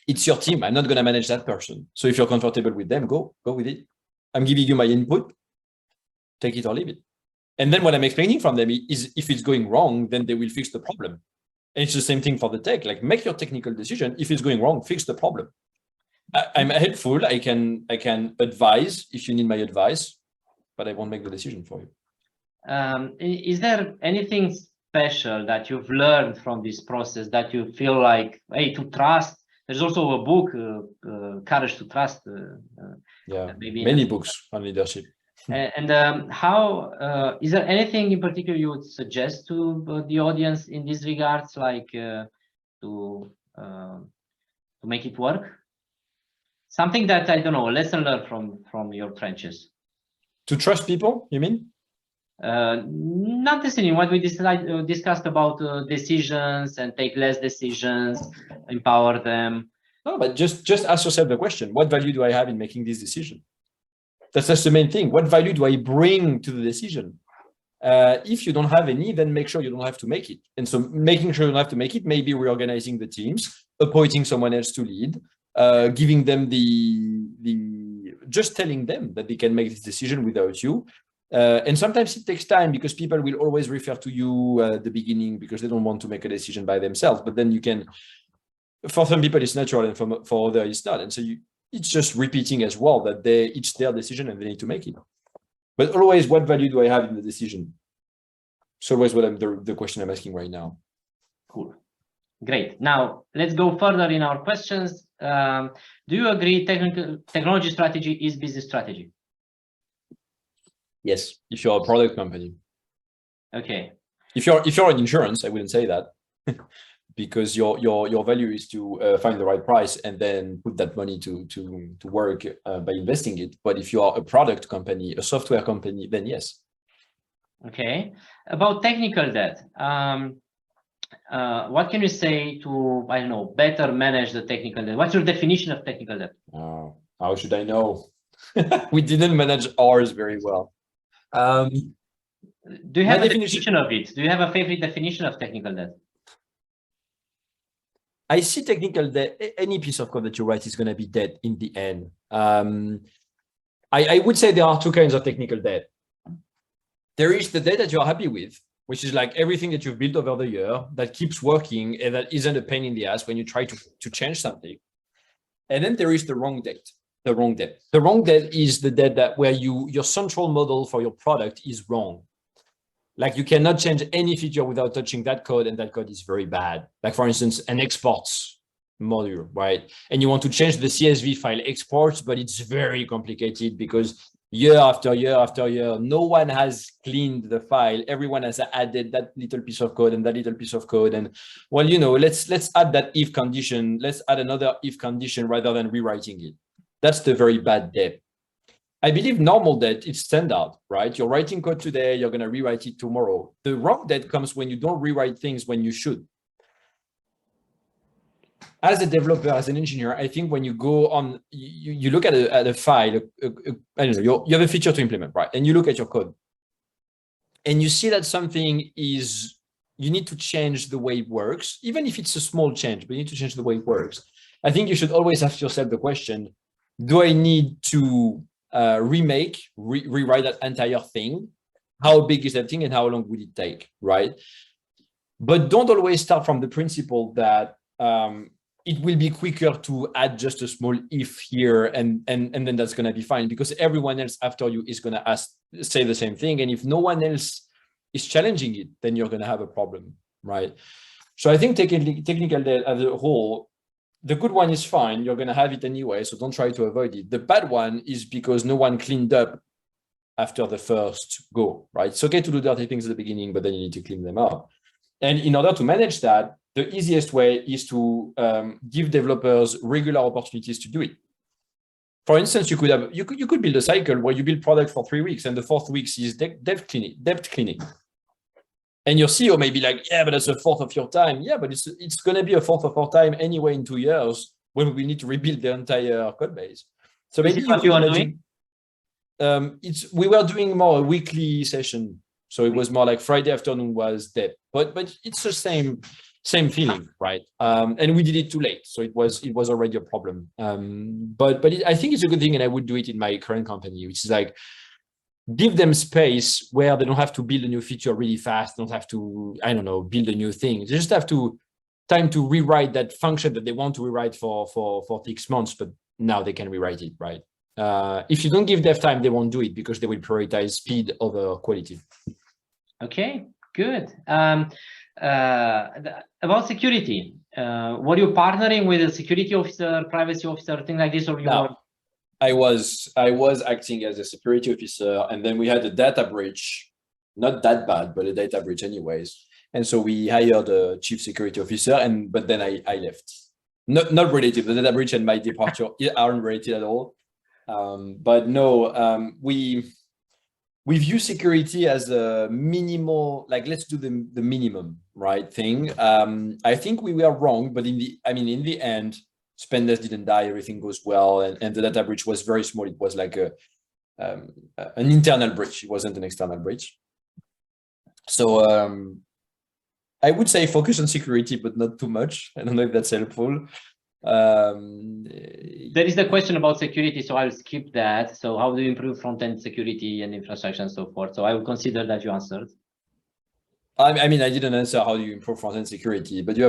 it's your team. I'm not going to manage that person. So if you're comfortable with them, go with it. I'm giving you my input, take it or leave it. And then what I'm explaining from them is if it's going wrong, then they will fix the problem. And it's the same thing for the tech, like make your technical decision. If it's going wrong, fix the problem. I'm helpful. I can advise if you need my advice, but I won't make the decision for you. Is there anything special that you've learned from this process that you feel like, hey, to trust? There's also a book, Courage to Trust. Many books on leadership. And how is there anything in particular you would suggest to the audience in these regards, like to make it work? Something that, I don't know, a lesson learned from your trenches. To trust people, you mean? Not necessarily what we discussed about decisions and take less decisions, empower them. No, but just ask yourself the question: what value do I have in making this decision? That's the main thing. What value do I bring to the decision? If you don't have any, then make sure you don't have to make it. And so making sure you don't have to make it, maybe reorganizing the teams, appointing someone else to lead, giving them just telling them that they can make this decision without you. And sometimes it takes time because people will always refer to you at the beginning because they don't want to make a decision by themselves. But then you can, for some people, it's natural, and for others, it's not. And so it's just repeating as well that it's their decision and they need to make it. But always, what value do I have in the decision? It's always the question I'm asking right now. Cool. Great. Now let's go further in our questions. Do you agree technology strategy is business strategy? Yes, if you're a product company. Okay. If you're in insurance, I wouldn't say that. Because your value is to find the right price and then put that money to work by investing it. But if you are a product company, a software company, then yes. Okay. About technical debt, what can you say to, I don't know, better manage the technical debt? What's your definition of technical debt? How should I know? We didn't manage ours very well. Do you have a definition of it? Do you have a favorite definition of technical debt? I see technical debt, any piece of code that you write is going to be debt in the end. I would say there are two kinds of technical debt. There is the debt that you're happy with, which is like everything that you've built over the year that keeps working and that isn't a pain in the ass when you try to change something. And then there is the wrong debt. The wrong debt. The wrong debt is the debt that where your central model for your product is wrong. Like you cannot change any feature without touching that code, and that code is very bad. Like for instance, an exports module, right? And you want to change the CSV file exports, but it's very complicated because year after year after year, no one has cleaned the file. Everyone has added that little piece of code and that little piece of code. And well, you know, let's add that if condition. Let's add another if condition rather than rewriting it. That's the very bad debt. I believe normal debt is standard, right? You're writing code today, you're going to rewrite it tomorrow. The wrong debt comes when you don't rewrite things when you should. As a developer, as an engineer, I think when you go on, you look at a file, I don't know, you have a feature to implement, right? And you look at your code and you see that something is, you need to change the way it works, even if it's a small change, but you need to change the way it works. I think you should always ask yourself the question, do I need to rewrite that entire thing? How big is that thing and how long would it take, right? But don't always start from the principle that it will be quicker to add just a small if here and then that's going to be fine, because everyone else after you is going to say the same thing. And if no one else is challenging it, then you're going to have a problem, right? So I think technical debt as a whole, the good one is fine. You're going to have it anyway, so don't try to avoid it. The bad one is because no one cleaned up after the first go, right? It's okay to do dirty things at the beginning, but then you need to clean them up. And in order to manage that, the easiest way is to give developers regular opportunities to do it. For instance, you could build a cycle where you build product for 3 weeks, and the 4th week is debt cleaning. And your CEO may be like, yeah, but that's a fourth of your time. Yeah, but it's going to be a fourth of our time anyway in 2 years when we need to rebuild the entire code base. So maybe what you are doing? We were doing more a weekly session. So it was more like Friday afternoon was dev, but it's the same feeling, right? And we did it too late, so it was already a problem. But I think it's a good thing, and I would do it in my current company, which is like, give them space where they don't have to build a new feature really fast, don't have to, I don't know, build a new thing. They just have time to rewrite that function that they want to rewrite for 6 months, but now they can rewrite it, right? If you don't give dev time, they won't do it because they will prioritize speed over quality. Okay, good. About security, were you partnering with a security officer, privacy officer, thing like this, or you were? I was acting as a security officer, and then we had a data breach, not that bad, but a data breach anyways. And so we hired a chief security officer, but then I left. Not related. The data breach and my departure aren't related at all. But no, we view security as a minimal, like let's do the minimum right thing. I think we were wrong, but in the end, Spendesk didn't die, everything goes well, and the data breach was very small. It was like an internal breach. It wasn't an external breach. So I would say focus on security, but not too much. I don't know if that's helpful. There is the question about security, so I'll skip that. So how do you improve front-end security and infrastructure and so forth? So I will consider that you answered. I mean, I didn't answer how do you improve front-end security, but you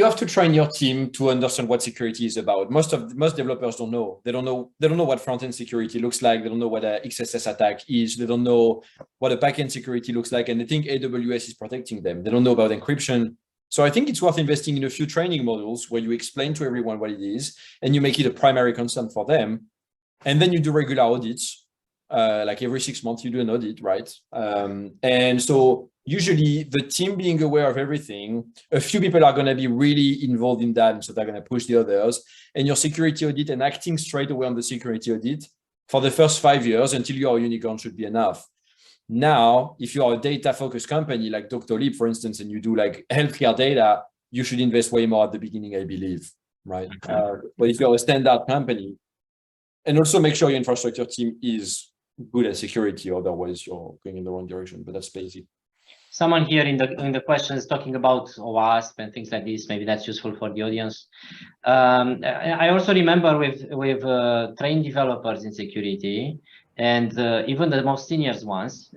have to train your team to understand what security is about. Most developers don't know. They don't know what front-end security looks like. They don't know what a XSS attack is. They don't know what a backend security looks like, and they think AWS is protecting them. They don't know about encryption. So I think it's worth investing in a few training modules where you explain to everyone what it is and you make it a primary concern for them. And then you do regular audits, like every 6 months you do an audit, right? And so usually the team being aware of everything, a few people are going to be really involved in that. And so they're going to push the others. And your security audit and acting straight away on the security audit for the first 5 years until you're a unicorn should be enough. Now, if you are a data-focused company like Doctolib, for instance, and you do like healthcare data, you should invest way more at the beginning, I believe, right? But if you're a standard company, and also make sure your infrastructure team is good at security, otherwise you're going in the wrong direction. But that's basic. Someone here in the questions talking about OWASP and things like this. Maybe that's useful for the audience. I also remember with trained developers in security, and even the most senior ones,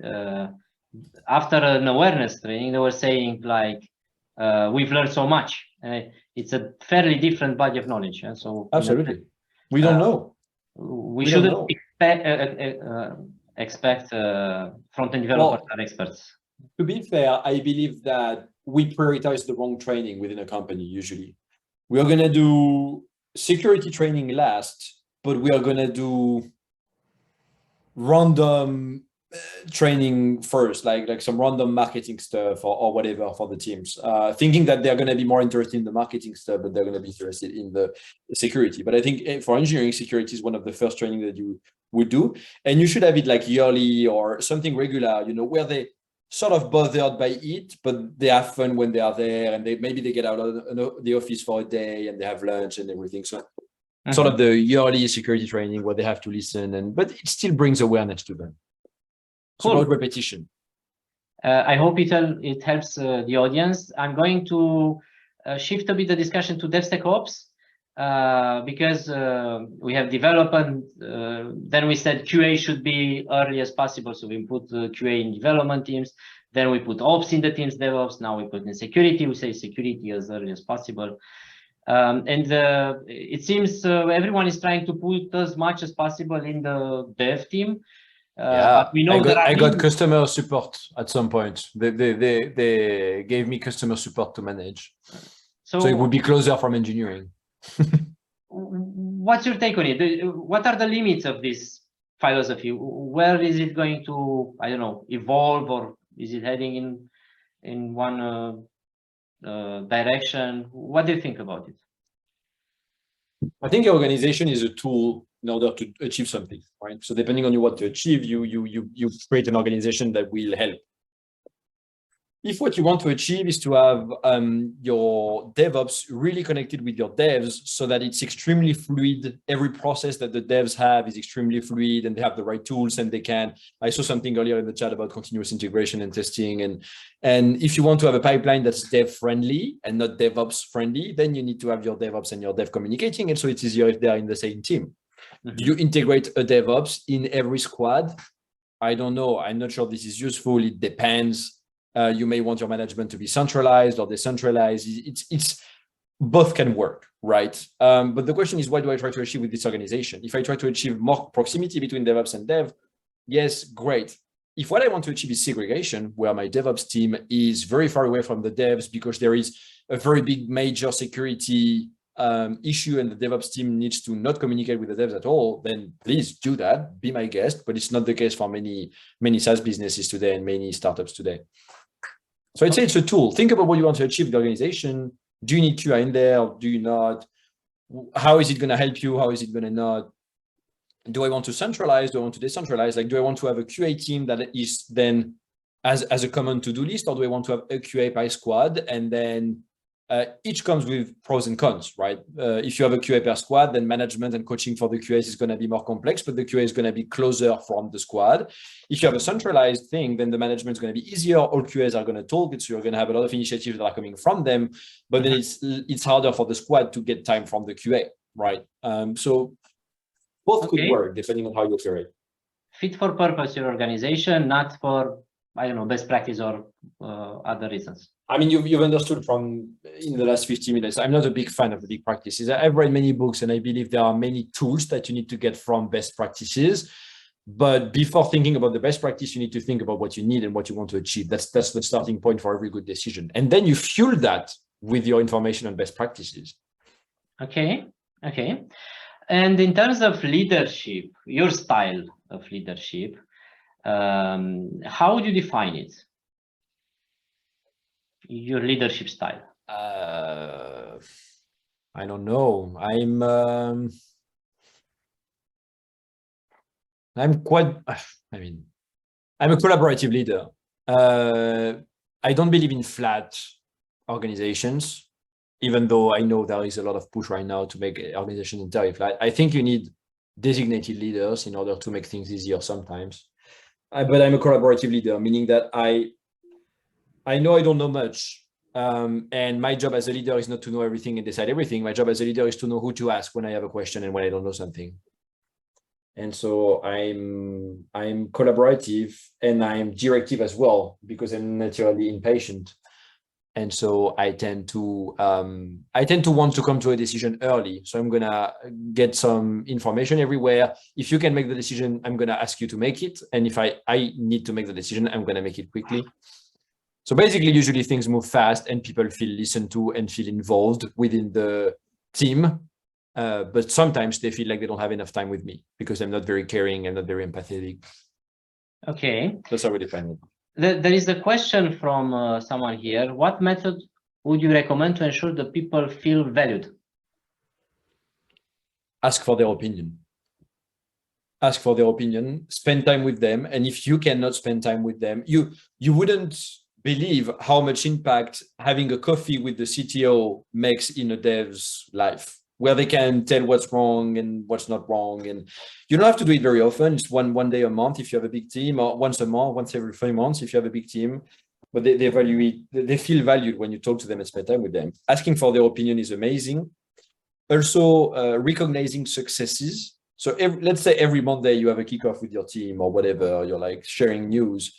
after an awareness training, they were saying like, we've learned so much. It's a fairly different body of knowledge. And so absolutely, we don't know. We shouldn't expect front-end developers are experts. To be fair, I believe that we prioritize the wrong training within a company. Usually, we are going to do security training last, but we are going to do random training first, like some random marketing stuff or whatever for the teams, thinking that they're going to be more interested in the marketing stuff, but they're going to be interested in the security. But I think for engineering, security is one of the first training that you would do, and you should have it like yearly or something regular, where they sort of bothered by it, but they have fun when they are there, and maybe they get out of the office for a day and they have lunch and everything. So sort of the yearly security training where they have to listen, but it still brings awareness to them. Cool. About repetition. I hope it helps the audience. I'm going to shift a bit the discussion to DevSecOps because we have development. Then we said QA should be early as possible, so we put QA in development teams. Then we put Ops in the teams, DevOps. Now we put in security. We say security as early as possible. It seems everyone is trying to put as much as possible in the dev team. But we know I got customer support at some point. They gave me customer support to manage. So it would be closer from engineering. What's your take on it? What are the limits of this philosophy? Where is it going to, I don't know, evolve, or is it heading in one direction? What do you think about it? I think your organization is a tool in order to achieve something, right? So depending on you what to achieve, you create an organization that will help. If what you want to achieve is to have your DevOps really connected with your devs so that it's extremely fluid, every process that the devs have is extremely fluid and they have the right tools and they can. I saw something earlier in the chat about continuous integration and testing. And if you want to have a pipeline that's dev friendly and not DevOps friendly, then you need to have your DevOps and your dev communicating. And so it's easier if they're in the same team. Do you integrate a DevOps in every squad? I don't know. I'm not sure this is useful. It depends. You may want your management to be centralized or decentralized. It's both can work, right? But the question is, what do I try to achieve with this organization? If I try to achieve more proximity between DevOps and dev, yes, great. If what I want to achieve is segregation, where my DevOps team is very far away from the devs because there is a very big major security issue and the DevOps team needs to not communicate with the devs at all, then please do that, be my guest. But it's not the case for many SaaS businesses today and many startups today. So I'd say it's a tool. Think about what you want to achieve with the organization. Do you need QA in there or do you not? How is it going to help you? How is it going to not? Do I want to centralize? Do I want to decentralize? Like, do I want to have a QA team that is then as a common to-do list, or do I want to have a QA by squad? And then each comes with pros and cons, right? If you have a QA per squad, then management and coaching for the QAs is going to be more complex, but the QA is going to be closer from the squad. If you have a centralized thing, then the management is going to be easier. All QAs are going to talk, so you're going to have a lot of initiatives that are coming from them, but then it's harder for the squad to get time from the QA, right? So both could work depending on how you operate. Fit for purpose, your organization, not for, I don't know, best practice or other reasons. I mean, you've understood from in the last 50 minutes, I'm not a big fan of the big practices. I've read many books and I believe there are many tools that you need to get from best practices. But before thinking about the best practice, you need to think about what you need and what you want to achieve. That's the starting point for every good decision. And then you fuel that with your information and best practices. Okay. Okay. And in terms of leadership, your style of leadership, how would you define it? Your leadership style? I don't know. I'm quite, I mean, I'm a collaborative leader. I don't believe in flat organizations, even though I know there is a lot of push right now to make organizations entirely flat. I think you need designated leaders in order to make things easier sometimes. But I'm a collaborative leader, meaning that I know I don't know much. And my job as a leader is not to know everything and decide everything. My job as a leader is to know who to ask when I have a question and when I don't know something. And so I'm collaborative and I'm directive as well, because I'm naturally impatient. And so I tend to want to come to a decision early. So I'm gonna get some information everywhere. If you can make the decision, I'm gonna ask you to make it. And if I need to make the decision, I'm gonna make it quickly. So basically, usually things move fast and people feel listened to and feel involved within the team. But sometimes they feel like they don't have enough time with me because I'm not very caring, I'm not very empathetic. Okay. That's how we define it. There is a question from someone here. What method would you recommend to ensure that people feel valued? Ask for their opinion. Ask for their opinion, spend time with them. And if you cannot spend time with them, you wouldn't believe how much impact having a coffee with the CTO makes in a dev's life, where they can tell what's wrong and what's not wrong. And you don't have to do it very often. It's one day a month if you have a big team, or once a month, once every 3 months if you have a big team. But they value it. They feel valued when you talk to them and spend time with them. Asking for their opinion is amazing. Also, recognizing successes. So let's say every Monday you have a kickoff with your team or whatever, you're like sharing news.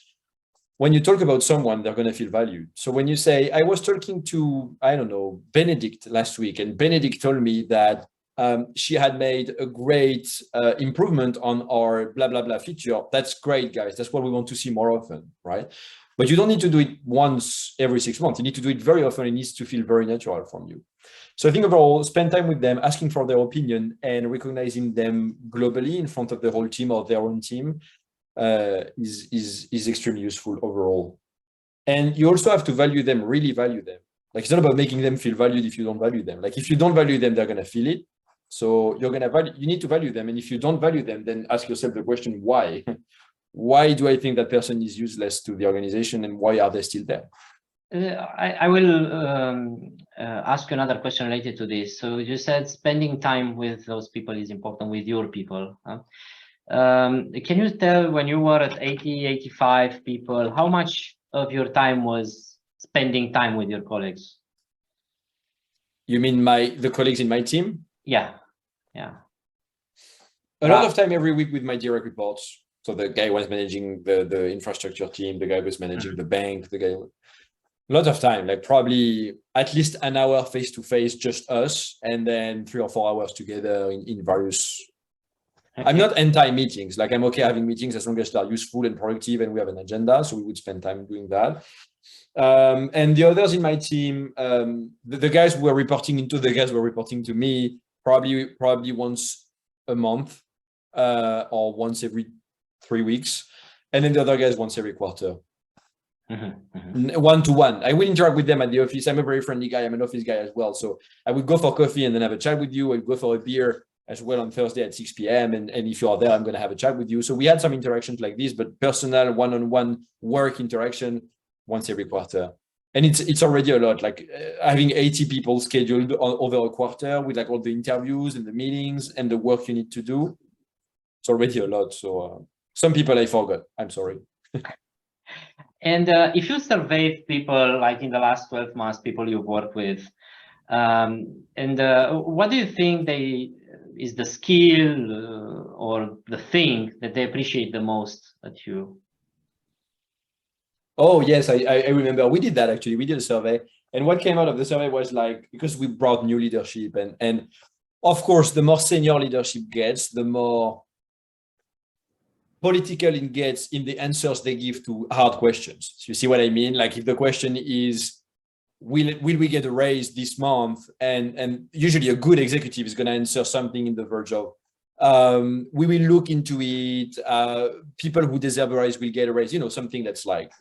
When you talk about someone, they're going to feel valued. So when you say, I was talking to, I don't know, Benedict last week, and Benedict told me that she had made a great improvement on our blah, blah, blah feature. That's great, guys. That's what we want to see more often, right? But you don't need to do it once every 6 months. You need to do it very often. It needs to feel very natural from you. So I think overall, spend time with them, asking for their opinion and recognizing them globally in front of the whole team or their own team is extremely useful overall. And you also have to value them, really value them. Like, it's not about making them feel valued if you don't value them. Like, if you don't value them, they're going to feel it. So you need to value them. And if you don't value them, then ask yourself the question, why? Why do I think that person is useless to the organization, and why are they still there? I will ask you another question related to this. So you said spending time with those people is important, with your people. Huh? Can you tell, when you were at 80, 85 people, how much of your time was spending time with your colleagues? You mean the colleagues in my team? Yeah. A lot of time every week with my direct reports. So the guy was managing the infrastructure team, the guy was managing the bank, a lot of time, like probably at least an hour face-to-face, just us, and then 3 or 4 hours together in various. Okay. I'm not anti-meetings. Like, I'm okay having meetings as long as they're useful and productive and we have an agenda. So we would spend time doing that. And the others in my team, the guys who were reporting into the guys who were reporting to me, probably once a month or once every 3 weeks. And then the other guys once every quarter. One-to-one. I will interact with them at the office. I'm a very friendly guy. I'm an office guy as well. So I would go for coffee and then have a chat with you. I would go for a beer as well on Thursday at 6 p.m. And if you are there, I'm going to have a chat with you. So we had some interactions like this, but personal one-on-one work interaction once every quarter. And it's already a lot, like having 80 people scheduled over a quarter with like all the interviews and the meetings and the work you need to do. It's already a lot. So some people I forgot. I'm sorry. And if you survey people, like in the last 12 months, people you've worked with, what do you think is the skill or the thing that they appreciate the most at you? Oh, yes, I remember. We did that, actually. We did a survey. And what came out of the survey was like, because we brought new leadership and of course, the more senior leadership gets, the more political it gets in the answers they give to hard questions. So you see what I mean? Like, if the question is, will we get a raise this month? And usually a good executive is going to answer something in the verge of, we will look into it. People who deserve a raise will get a raise, something that's like,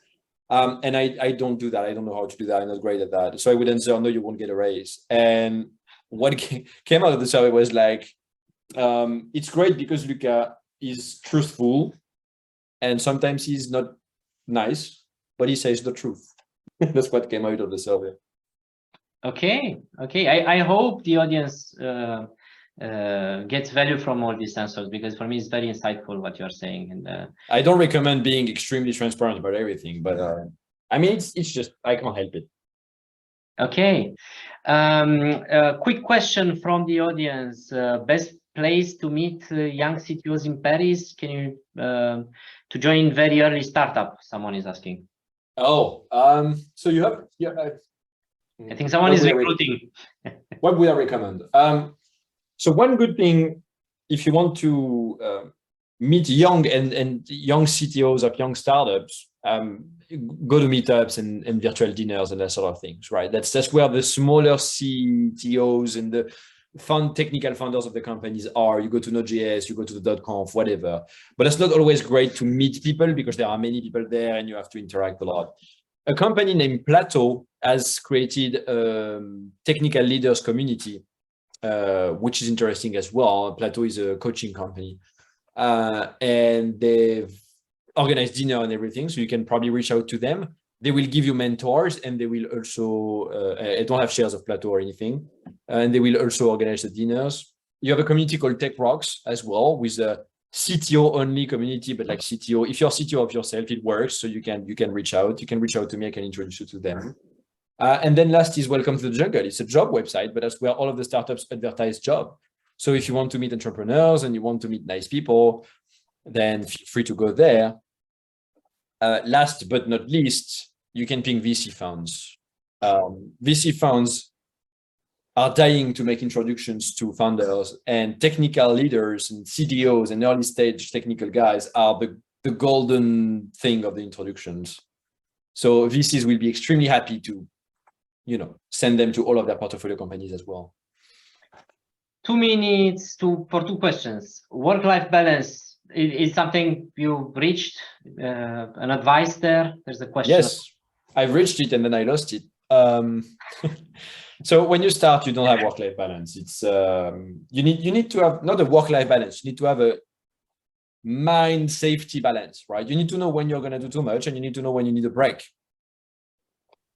and I don't do that. I don't know how to do that. I'm not great at that. So I would answer, no, you won't get a raise. And what came out of the survey was like, it's great because Luca is truthful and sometimes he's not nice, but he says the truth. That's what came out of the survey. Okay. I hope the audience gets value from all these answers, because for me it's very insightful what you're saying. And I don't recommend being extremely transparent about everything, but I mean, it's just, I can't help it. Okay. A quick question from the audience. Best place to meet young CTOs in Paris? Can you to join very early startup? Someone is asking. Oh, so you have, yeah. I think someone is recruiting. What would I recommend? So one good thing, if you want to meet young and young CTOs of young startups, go to meetups and virtual dinners and that sort of things, right? That's where the smaller CTOs and the technical founders of the companies are. You go to Node.js, you go to the .conf, whatever. But it's not always great to meet people because there are many people there and you have to interact a lot. A company named Plateau has created a technical leaders community, which is interesting as well. Plateau is a coaching company, and they've organized dinner and everything. So you can probably reach out to them. They will give you mentors, and they will also, I don't have shares of Plateau or anything, and they will also organize the dinners. You have a community called Tech Rocks as well, with a CTO only community, but like CTO, if you're CTO of yourself, it works. So you can reach out. You can reach out to me. I can introduce you to them. And then last is Welcome to the Jungle. It's a job website, but that's where all of the startups advertise job. So if you want to meet entrepreneurs and you want to meet nice people, then feel free to go there. Last but not least, you can ping VC funds. VC funds are dying to make introductions to founders, and technical leaders and CDOs and early stage technical guys are the golden thing of the introductions. So VCs will be extremely happy to, send them to all of their portfolio companies as well. 2 minutes for 2 questions. Work-life balance is something you reached, an advice there? There's a question. Yes, I've reached it and then I lost it. So when you start, you don't have work-life balance. It's you need to have not a work-life balance. You need to have a mind safety balance, right? You need to know when you're going to do too much, and you need to know when you need a break.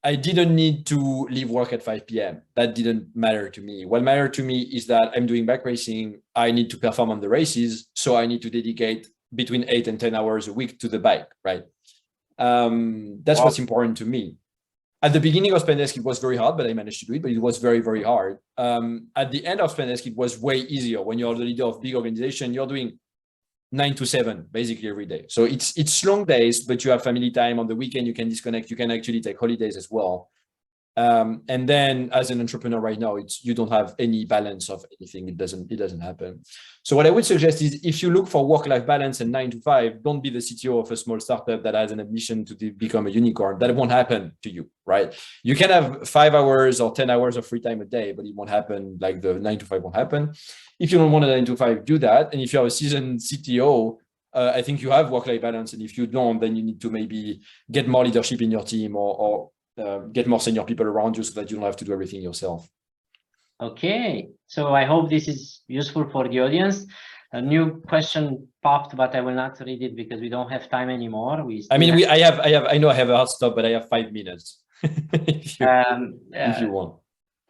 I didn't need to leave work at 5 p.m. That didn't matter to me. What mattered to me is that I'm doing back racing. I need to perform on the races. So I need to dedicate between 8 and 10 hours a week to the bike, right? That's what's important to me. At the beginning of Spendesk, it was very hard, but I managed to do it, but it was very, very hard. At the end of Spendesk, it was way easier. When you're the leader of big organization, you're doing 9 to 7 basically every day. So it's long days, but you have family time. On the weekend, you can disconnect. You can actually take holidays as well. And then as an entrepreneur right now, you don't have any balance of anything. It doesn't happen. So what I would suggest is, if you look for work-life balance and 9 to 5, don't be the CTO of a small startup that has an ambition to become a unicorn. That won't happen to you, right? You can have 5 hours or 10 hours of free time a day, but it won't happen. Like the 9 to 5 won't happen. If you don't want a 9 to 5, do that. And if you're a seasoned CTO, I think you have work-life balance. And if you don't, then you need to maybe get more leadership in your team or get more senior people around you so that you don't have to do everything yourself. Okay, so I hope this is useful for the audience. A new question popped, but I will not read it because we don't have time anymore. I know I have a hard stop, but I have 5 minutes if you want.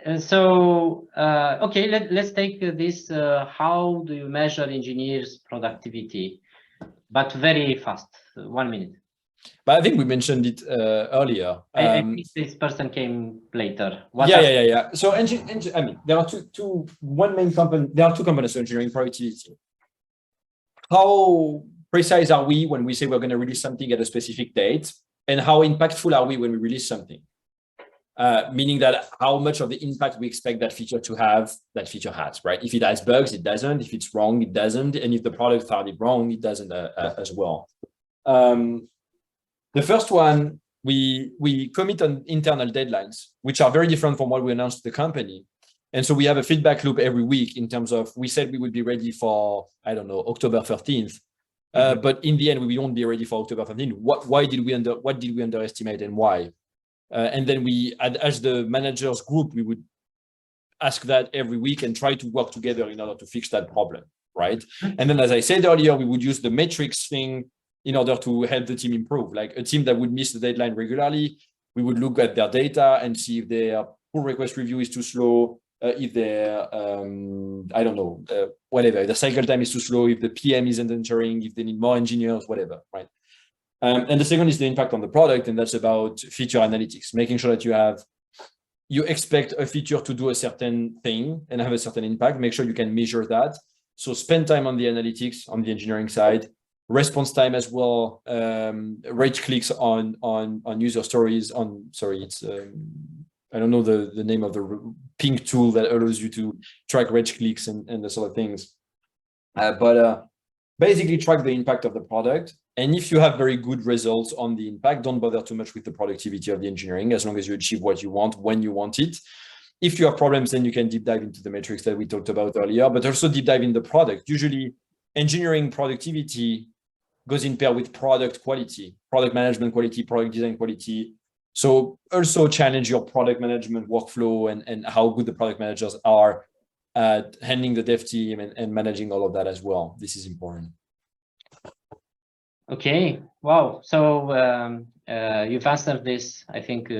Okay, let's take this. How do you measure engineers' productivity? But very fast, 1 minute. But I think we mentioned it earlier. I think this person came later. Yeah. So I mean, there are one main component. There are 2 components to engineering productivity. How precise are we when we say we're going to release something at a specific date, and how impactful are we when we release something? Meaning that how much of the impact we expect that feature to have, that feature has, right? If it has bugs, it doesn't. If it's wrong, it doesn't. And if the product are wrong, it doesn't as well. The first one we commit on internal deadlines, which are very different from what we announced to the company. And so we have a feedback loop every week in terms of, we said we would be ready for, I don't know, October 13th. But in the end, we won't be ready for October 15th. What did we underestimate and why? And then we, as the managers group, we would ask that every week and try to work together in order to fix that problem, right? And then, as I said earlier, we would use the metrics thing in order to help the team improve. Like a team that would miss the deadline regularly, we would look at their data and see if their pull request review is too slow, if their, I don't know, whatever, the cycle time is too slow, if the PM isn't entering, if they need more engineers, whatever, right? And the second is the impact on the product, and that's about feature analytics, making sure that you expect a feature to do a certain thing and have a certain impact, make sure you can measure that. So spend time on the analytics, on the engineering side, response time as well, rage clicks on user stories, I don't know the name of the ping tool that allows you to track rage clicks and the sort of things. But basically track the impact of the product. And if you have very good results on the impact, don't bother too much with the productivity of the engineering, as long as you achieve what you want when you want it. If you have problems, then you can deep dive into the metrics that we talked about earlier, but also deep dive in the product. Usually engineering productivity goes in pair with product quality, product management quality, product design quality. So also challenge your product management workflow and how good the product managers are at handling the dev team and managing all of that as well. This is important. Okay, wow. So you've answered this, I think,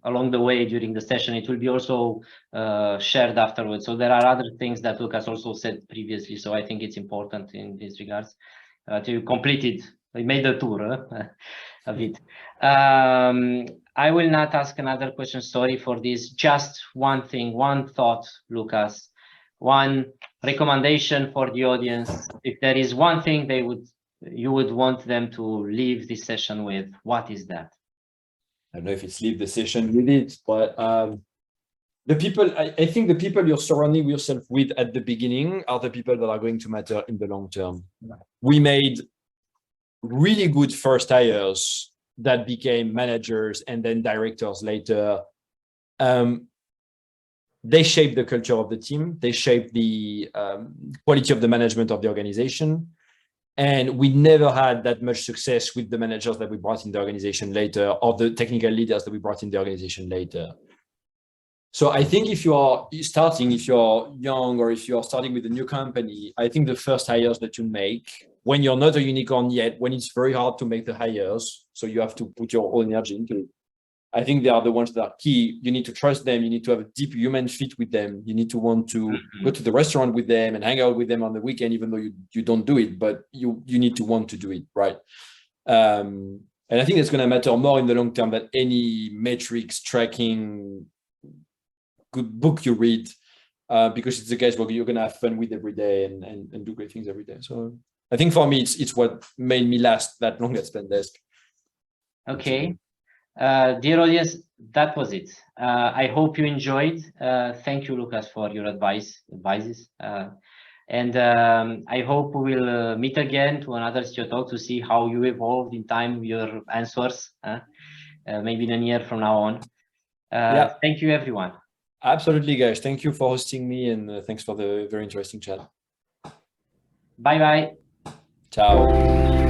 along the way during the session. It will be also shared afterwards. So there are other things that Lucas also said previously. So I think it's important in this regards to complete it. We made a tour of it. I will not ask another question. Sorry for this. Just one thing, one thought, Lucas, one recommendation for the audience. If there is one thing you would want them to leave this session with, what is that? I don't know if it's leave the session with it, but the people, I think the people you're surrounding yourself with at the beginning are the people that are going to matter in the long term. We made really good first hires that became managers and then directors later. They shape the culture of the team. They shape the quality of the management of the organization. And we never had that much success with the managers that we brought in the organization later, or the technical leaders that we brought in the organization later. So I think if you're young, or if you're starting with a new company, I think the first hires that you make, when you're not a unicorn yet, when it's very hard to make the hires, so you have to put your own energy into it, I think they are the ones that are key. You need to trust them. You need to have a deep human fit with them. You need to want to go to the restaurant with them and hang out with them on the weekend, even though you don't do it, but you need to want to do it, right? And I think it's going to matter more in the long term than any metrics tracking good book you read, because it's the case where you're going to have fun with every day and do great things every day. So I think for me, it's what made me last that long at Spendesk. Okay. Dear audience, that was it. I hope you enjoyed. Thank you, Lucas, for your advices. And I hope we will meet again to another CTO Talk to see how you evolved in time, your answers, maybe in a year from now on. Yeah. Thank you, everyone. Absolutely, guys. Thank you for hosting me, and thanks for the very interesting chat. Bye-bye. Ciao.